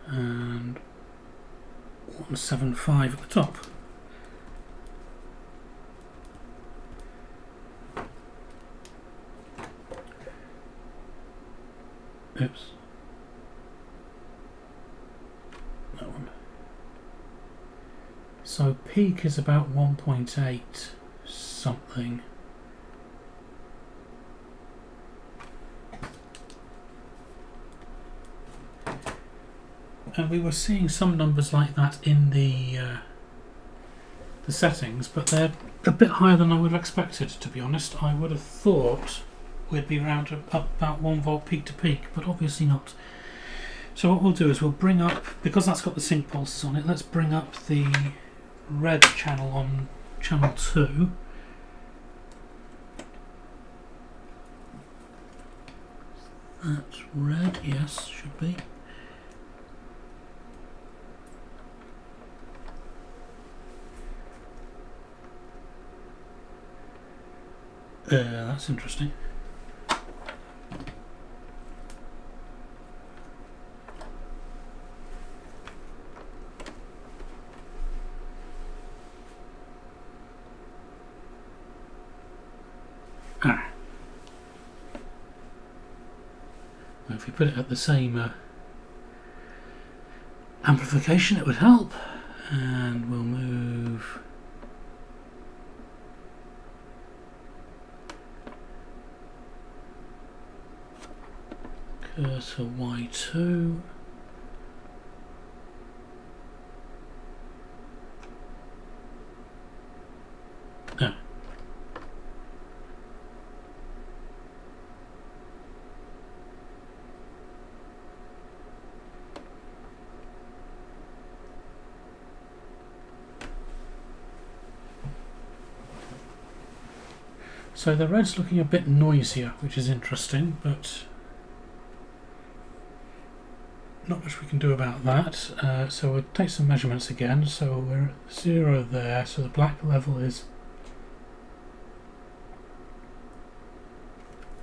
and 1.75 at the top. Oops. That one. So peak is about 1.8 something. And we were seeing some numbers like that in the settings, but they're a bit higher than I would have expected, to be honest. I would have thought we'd be around about 1 volt peak to peak, but obviously not. So what we'll do is we'll bring up, because that's got the sync pulses on it, let's bring up the red channel on channel 2. That's red, yes, should be. That's interesting. Well, if we put it at the same amplification, it would help. And we'll move cursor Y2. Ah. So the red's looking a bit noisier, which is interesting, but not much we can do about that. So we'll take some measurements again. So we're at 0 there, so the black level is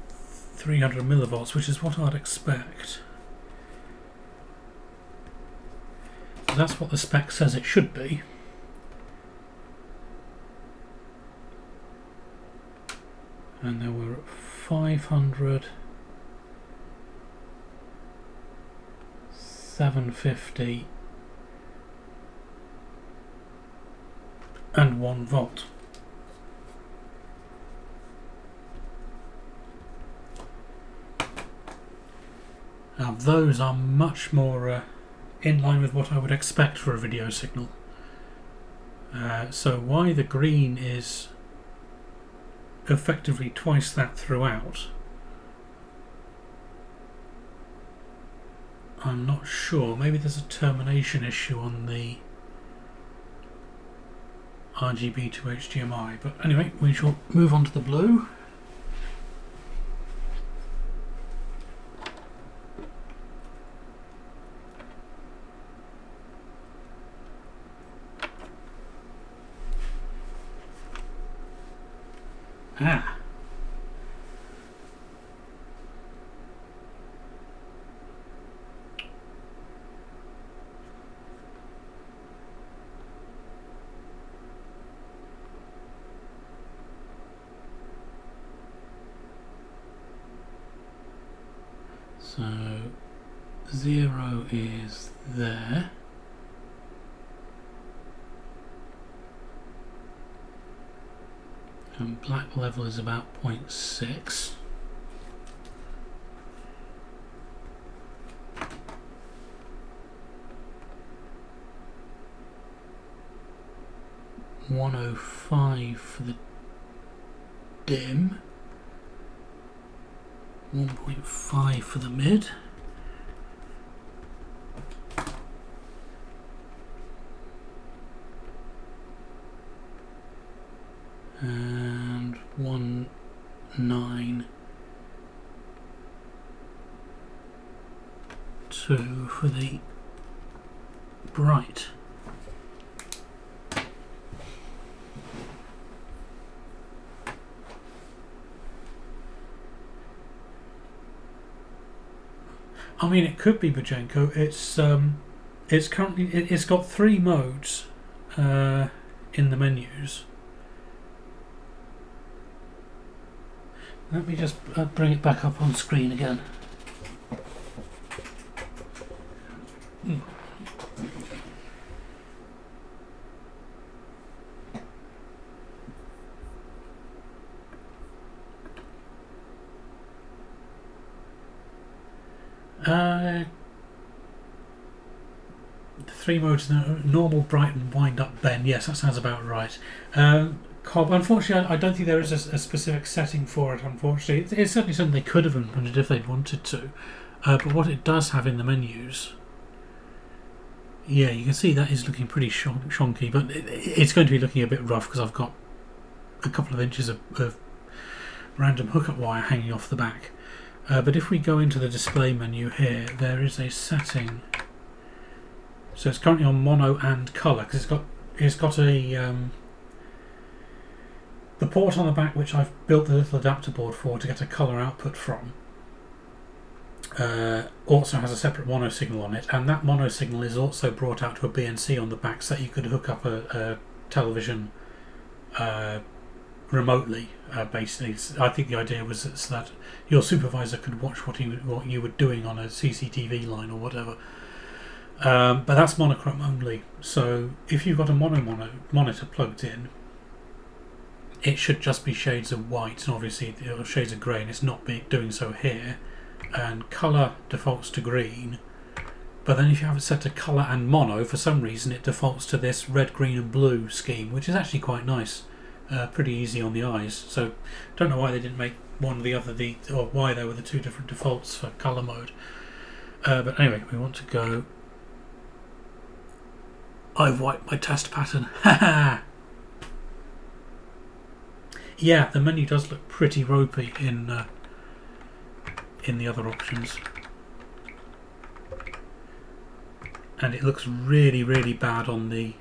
300 millivolts, which is what I'd expect. That's what the spec says it should be. and then we're at 500, 750 and 1 volt. Now those are much more in line with what I would expect for a video signal. So why the green is effectively twice that throughout, I'm not sure. Maybe there's a termination issue on the RGBtoHDMI, but anyway, we shall move on to the blue. Ah. So 0 is there. And black level is about 0.6. $105 for the dim, 1.5 for the mid, and 192 for the bright. I mean, it could be Bajenko. It's currently it's got 3 modes in the menus. Let me just bring it back up on screen again. The 3 modes: normal, bright, and wind up bend. Yes, that sounds about right. Cobb, unfortunately, I don't think there is a specific setting for it. Unfortunately, it's certainly something they could have implemented if they'd wanted to. But what it does have in the menus, yeah, you can see that is looking pretty shonky, but it's going to be looking a bit rough because I've got a couple of inches of random hookup wire hanging off the back. But if we go into the display menu here, there is a setting. So it's currently on mono and colour because it's got a the port on the back, which I've built the little adapter board for to get a colour output from. Also has a separate mono signal on it, and that mono signal is also brought out to a BNC on the back so that you could hook up a television remotely. Basically, I think the idea was that your supervisor could watch what you were doing on a CCTV line or whatever. But that's monochrome only. So if you've got a monitor plugged in, it should just be shades of white, and obviously shades of grey, and it's not doing so here. And colour defaults to green, but then if you have it set to colour and mono, for some reason it defaults to this red, green and blue scheme, which is actually quite nice. Pretty easy on the eyes. So don't know why they didn't make one or the other, or why there were the 2 different defaults for colour mode. But anyway, we want to go. I've wiped my test pattern. Haha. Yeah, the menu does look pretty ropey in the other options, and it looks really, really bad on the.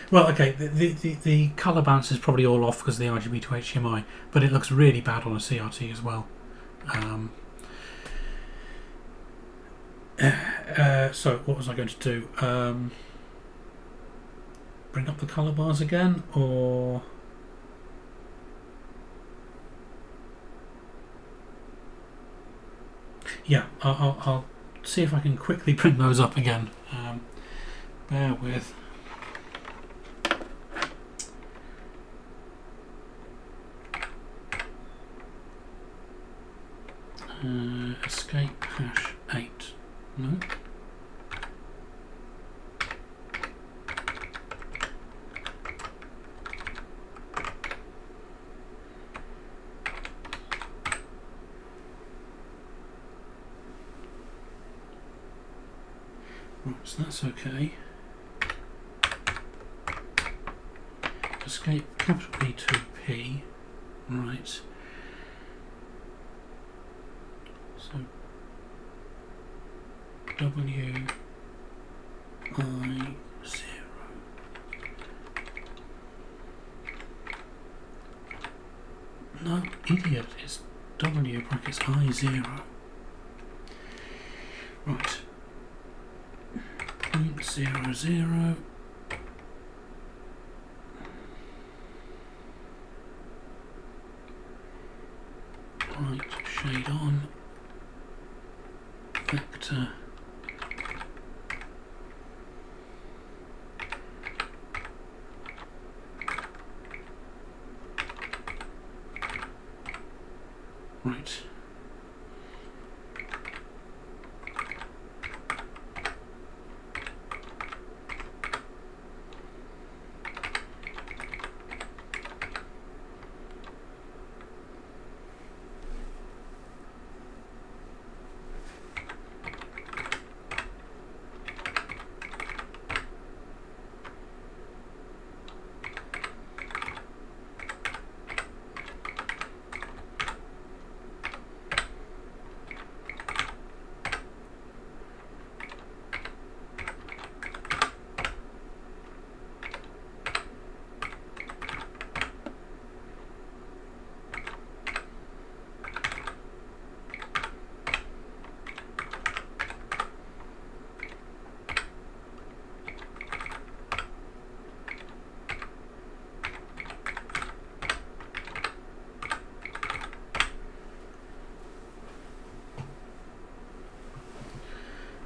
Well, okay, the colour balance is probably all off because of the RGBtoHDMI, but it looks really bad on a CRT as well. So what was I going to do? Bring up the colour bars again, or yeah, I'll see if I can quickly bring those up again. Bear with. Escape hash 8. No. Right, so that's okay. Escape capital P2P. Right. So WI0. No, idiot, it's W brackets I0. Right. 0.00. Right, shade on. Vector. Right.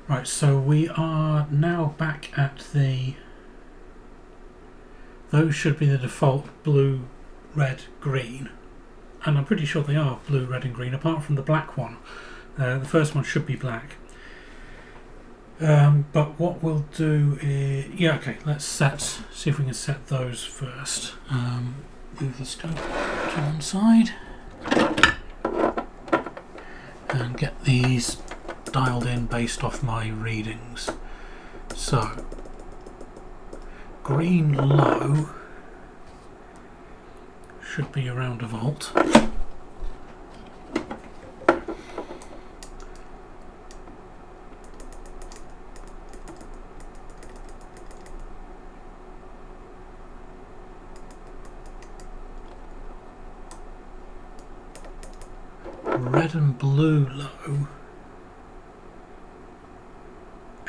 Right, so we are now back at the... Those should be the default blue, red, green. And I'm pretty sure they are blue, red and green, apart from the black one. The first one should be black. But what we'll do is... Yeah, okay, let's see if we can set those first. Move the scope to one side. And get these dialed in based off my readings. So, green low should be around a volt. Red and blue low.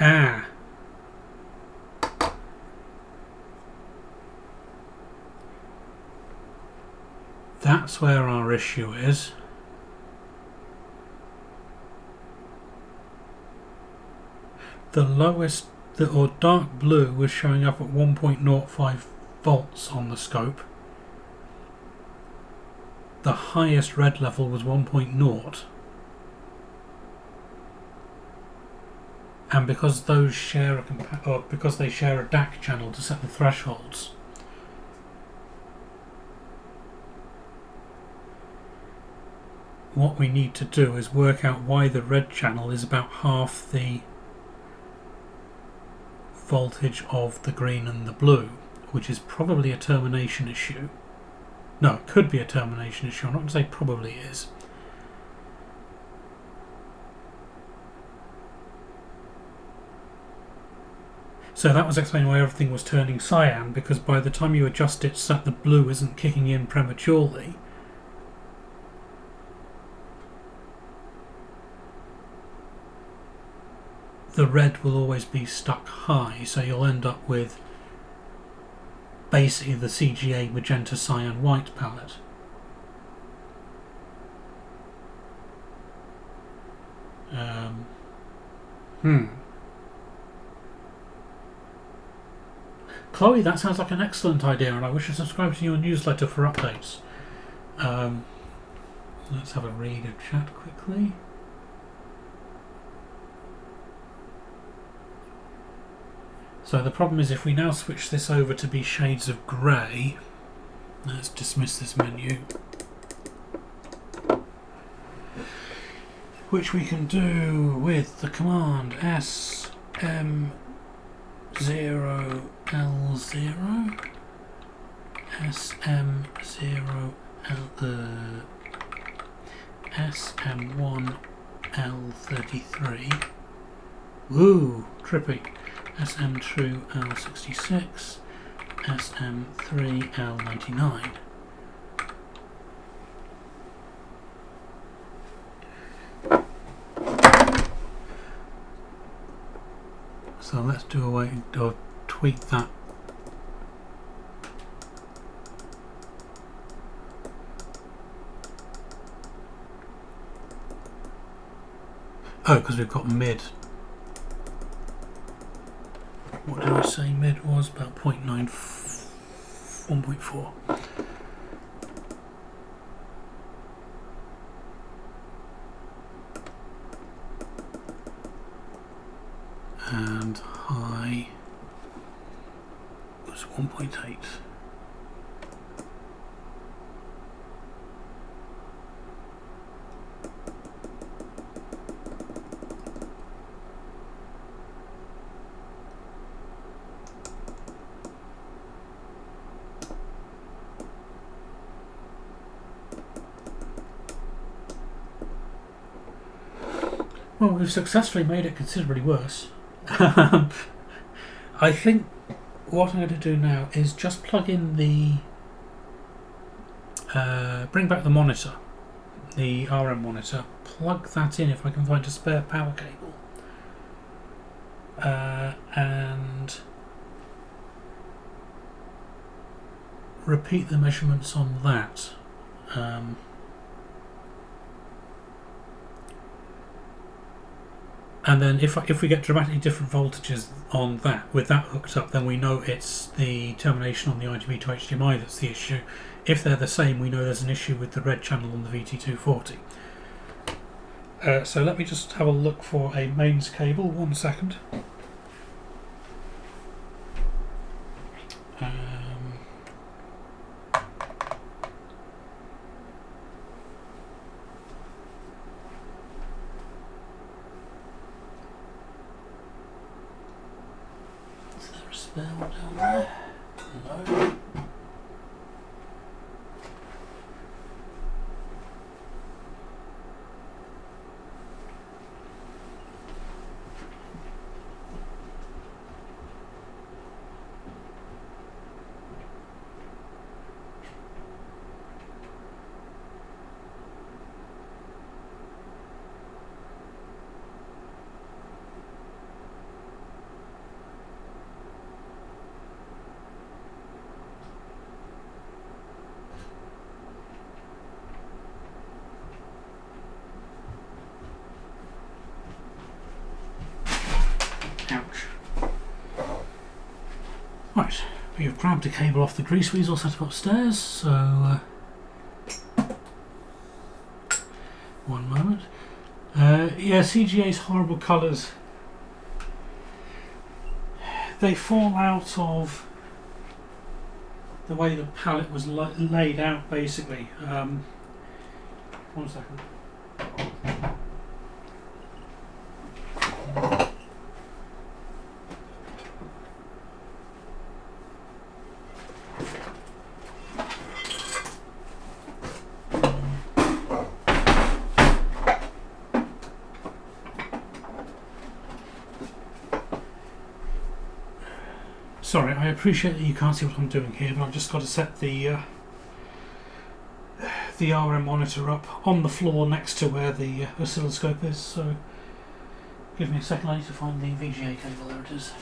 Ah. That's where our issue is. The lowest, or dark blue, was showing up at 1.05 volts on the scope. The highest red level was 1.0. And because those share because they share a DAC channel to set the thresholds, what we need to do is work out why the red channel is about half the voltage of the green and the blue, which is probably a termination issue. No, it could be a termination issue. I'm not going to say probably is. So that was explaining why everything was turning cyan, because by the time you adjust it so that the blue isn't kicking in prematurely, the red will always be stuck high, so you'll end up with basically the CGA magenta cyan white palette. Chloe, that sounds like an excellent idea, and I wish to subscribe to your newsletter for updates. Let's have a read of chat quickly. So the problem is, if we now switch this over to be shades of grey, let's dismiss this menu, which we can do with the command SM0L0 SM1L33. Woo, trippy. SM2L66, SM3L99. So let's do a way to tweak that. Oh, because we've got mid. What did I say mid was? About 0.9, 1.4. And high was 1.8. Well, we've successfully made it considerably worse. I think what I'm going to do now is just plug in the bring back the monitor, the RM monitor, plug that in if I can find a spare power cable, and repeat the measurements on that. And then if we get dramatically different voltages on that, with that hooked up, then we know it's the termination on the RGBtoHDMI that's the issue. If they're the same, we know there's an issue with the red channel on the VT240. So let me just have a look for a mains cable, 1 second. Down there. No. Ouch. Right, we've grabbed a cable off the grease weasel set up upstairs, so one moment. Yeah, CGA's horrible colours, they fall out of the way the palette was laid out, basically. 1 second. Sorry, I appreciate that you can't see what I'm doing here, but I've just got to set the RM monitor up on the floor next to where the oscilloscope is, so give me a second, I need to find the VGA cable. There it is.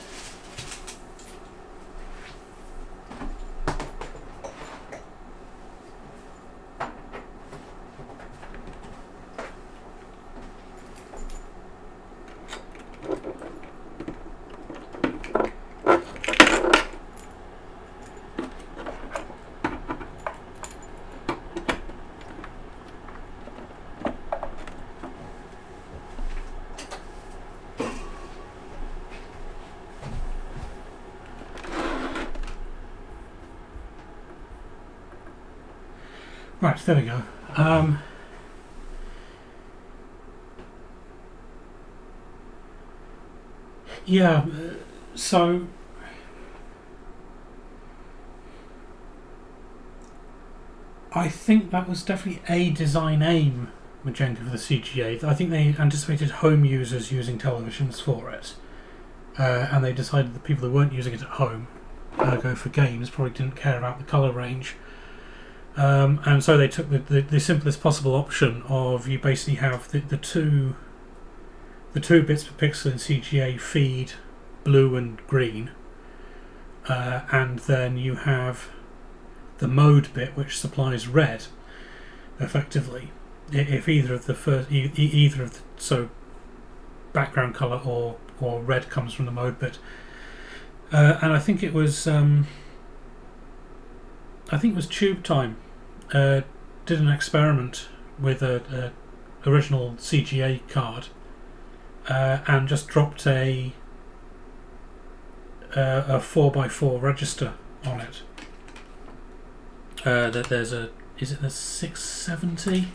Right, there we go. Yeah, so I think that was definitely a design aim, Magenta, for the CGA. I think they anticipated home users using televisions for it, and they decided that people who weren't using it at home, go for games, probably didn't care about the colour range. And so they took the simplest possible option of you basically have the two bits per pixel in CGA feed blue and green, and then you have the mode bit which supplies red, effectively. If either of the so background colour or red comes from the mode bit, and I think it was Tube Time did an experiment with a original CGA card, and just dropped a 4x4 register on it. That there's is it the 670?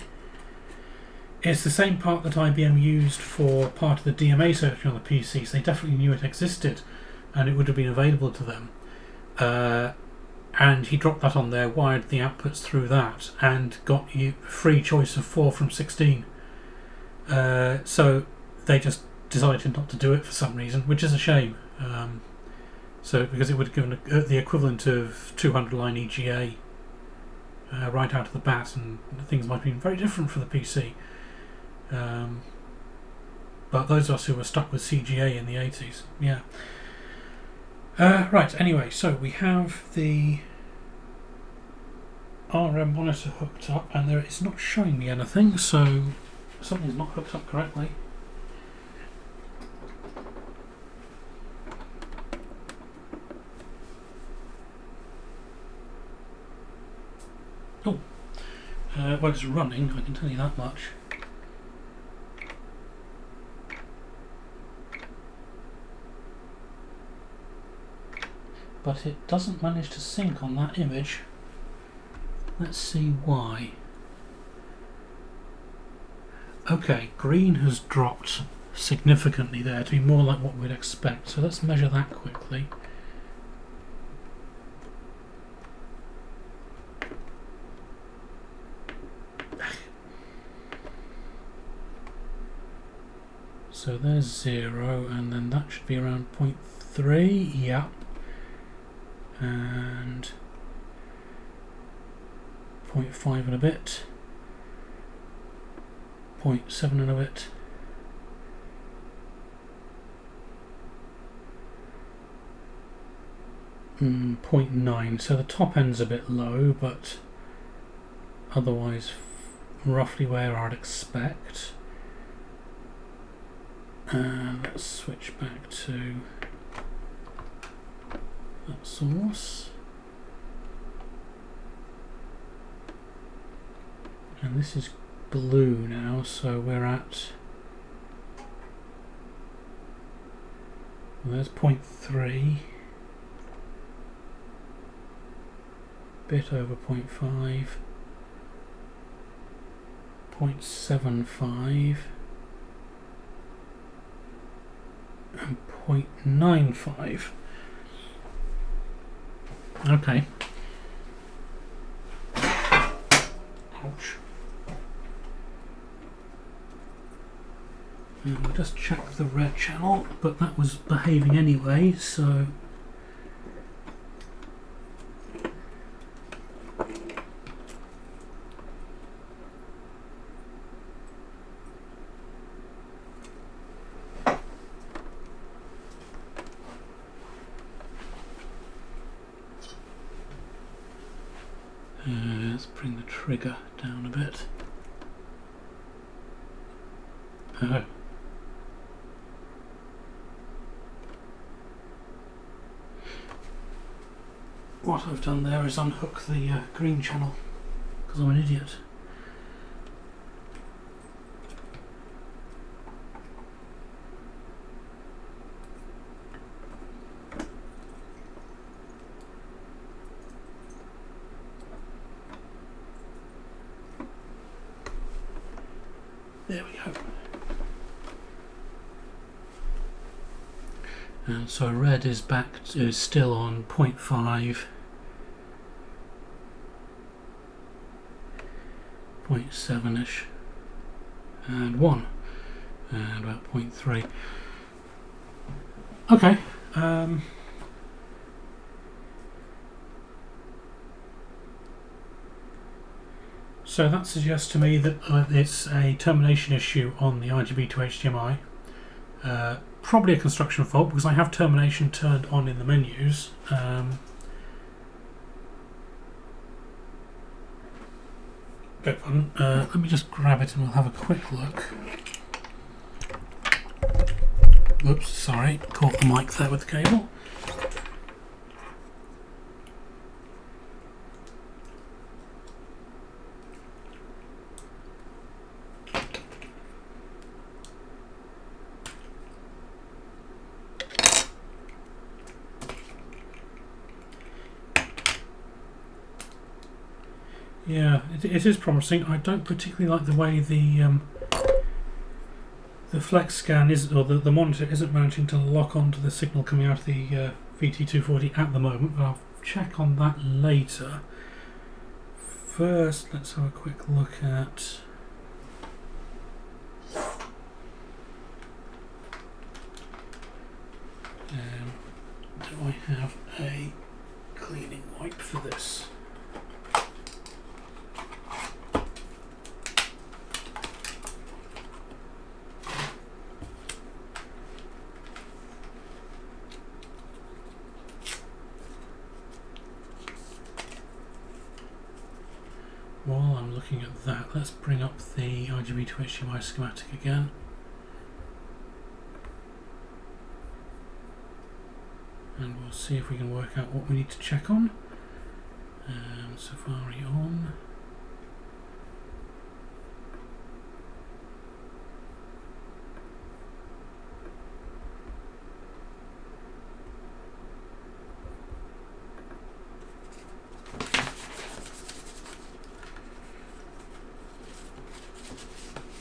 It's the same part that IBM used for part of the DMA searching on the PC, so they definitely knew it existed and it would have been available to them. And he dropped that on there, wired the outputs through that, and got you free choice of 4 from 16. So they just decided not to do it for some reason, which is a shame. So because it would have given the equivalent of 200 line EGA right out of the bat, and things might have been very different for the PC. But those of us who were stuck with CGA in the 80s, yeah. Right, anyway, so we have the RM monitor hooked up, and it's not showing me anything, so something's not hooked up correctly. Oh, well, it's running, I can tell you that much. But it doesn't manage to sync on that image. Let's see why. Okay, green has dropped significantly there to be more like what we'd expect, so let's measure that quickly. So there's 0, and then that should be around 0.3, yeah. And 0.5 and a bit, 0.7 and a bit, mm, 0.9. So the top end's a bit low, but otherwise roughly where I'd expect. Let's switch back to that source, and this is blue now, so we're at, well, there's 0.3, bit over 0.5, 0.75 and 0.95. Okay. Ouch. And we'll just check the red channel, but that was behaving anyway, so let's bring the trigger down a bit. Oh. What I've done there is unhook the green channel, because I'm an idiot. There we go. And so red is still on 0.5, 0.7ish, and 1, and about 0.3. Okay. So that suggests to me that it's a termination issue on the RGBtoHDMI. Probably a construction fault because I have termination turned on in the menus. Beg pardon. Let me just grab it and we'll have a quick look. Whoops, sorry, caught the mic there with the cable. Yeah, it is promising. I don't particularly like the way the flex scan is, or the monitor isn't managing to lock onto the signal coming out of the VT240 at the moment, but I'll check on that later. First, let's have a quick look at do I have a cleaning wipe for this? While I'm looking at that, let's bring up the RGBtoHDMI schematic again. And we'll see if we can work out what we need to check on. Safari on.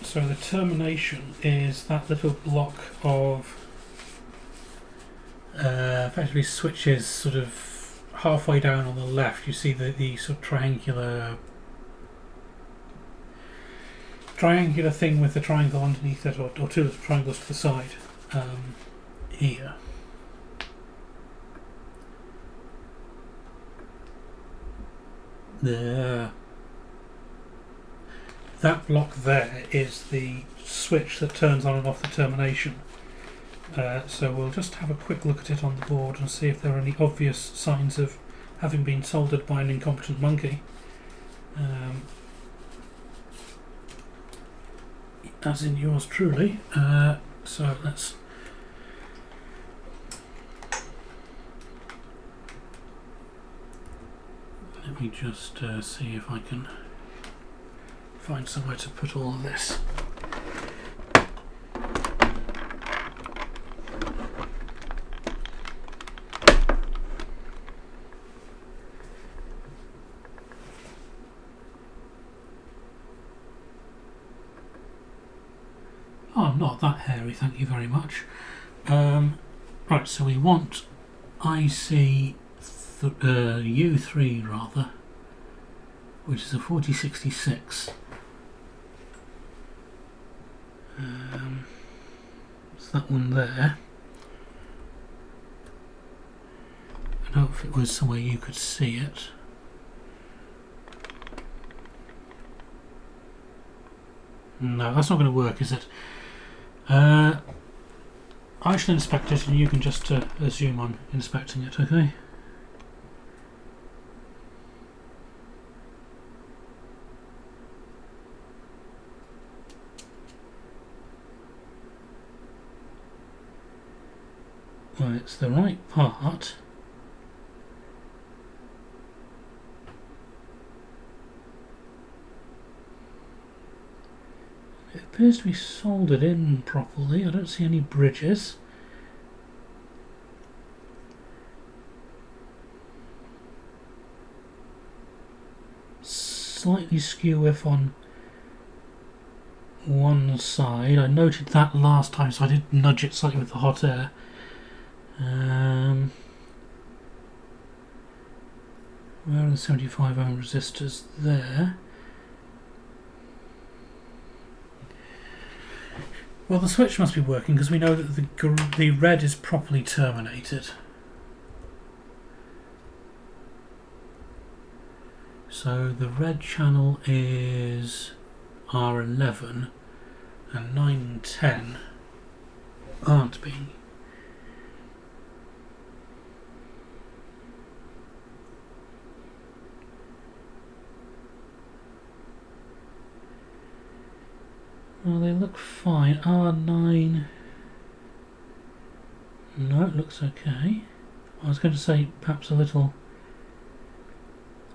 So the termination is that little block of effectively switches sort of halfway down on the left. You see the sort of triangular thing with the triangle underneath it, or two little triangles to the side here. There. That block there is the switch that turns on and off the termination. So we'll just have a quick look at it on the board and see if there are any obvious signs of having been soldered by an incompetent monkey. As in yours truly. So let me just see if I can find somewhere to put all of this. Oh, I'm not that hairy, thank you very much. Right, so we want IC U3 rather, which is a 4066. It's that one there. I don't know if it was somewhere you could see it. No, that's not going to work, is it? I shall inspect it and you can just assume I'm inspecting it, okay? Well, it's the right part. It appears to be soldered in properly. I don't see any bridges. Slightly skew if on one side. I noted that last time, so I did nudge it slightly with the hot air. Where are the 75 ohm resistors? There. Well, the switch must be working because we know that the red is properly terminated. So the red channel is R11 and 9 and 10 aren't being. Well, they look fine. R9. No, it looks okay. I was going to say perhaps a little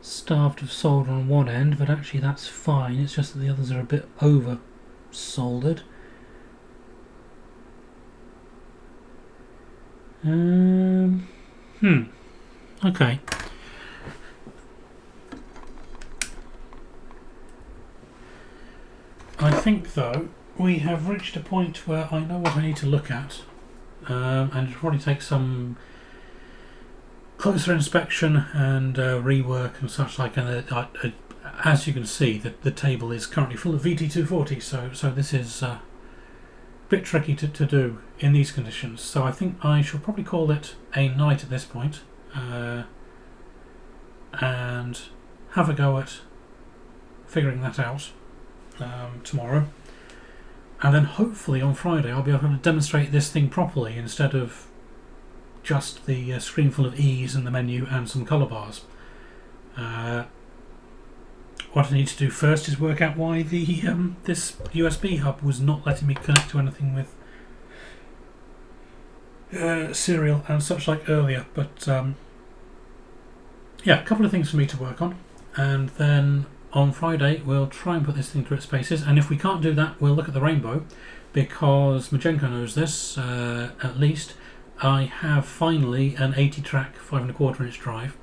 starved of solder on one end, but actually that's fine. It's just that the others are a bit over soldered. Okay. I think though we have reached a point where I know what I need to look at, and it'll probably take some closer inspection and rework and such like. And as you can see, the table is currently full of VT240, so this is a bit tricky to do in these conditions. So I think I shall probably call it a night at this point, and have a go at figuring that out tomorrow, and then hopefully on Friday I'll be able to demonstrate this thing properly instead of just the screen full of E's and the menu and some colour bars. What I need to do first is work out why the this USB hub was not letting me connect to anything with serial and such like earlier, but yeah, a couple of things for me to work on, and then on Friday we'll try and put this thing through its paces. And if we can't do that, we'll look at the rainbow, because Majenko knows this at least. I have finally an 80-track 5¼ inch drive,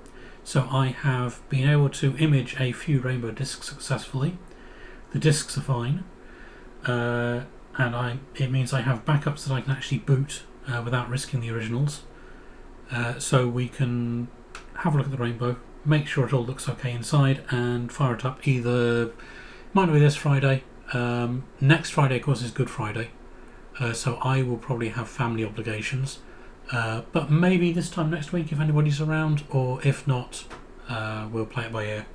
so I have been able to image a few rainbow discs successfully. The discs are fine, and it means I have backups that I can actually boot without risking the originals, so we can have a look at the rainbow, make sure it all looks okay inside, and fire it up. Either might not be this Friday. Next Friday, of course, is Good Friday, so I will probably have family obligations, but maybe this time next week if anybody's around, or if not, we'll play it by ear.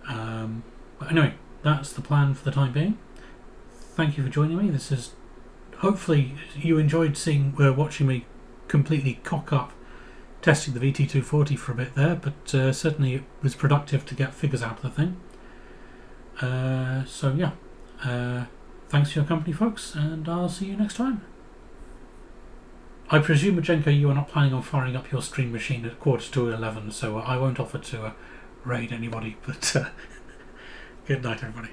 But anyway, that's the plan for the time being. Thank you for joining me. This is, hopefully you enjoyed watching me completely cock up testing the VT240 for a bit there, but certainly it was productive to get figures out of the thing. So yeah, thanks for your company, folks, and I'll see you next time. I presume, Majenko, you are not planning on firing up your stream machine at 11:15, so I won't offer to raid anybody, but good night, everybody.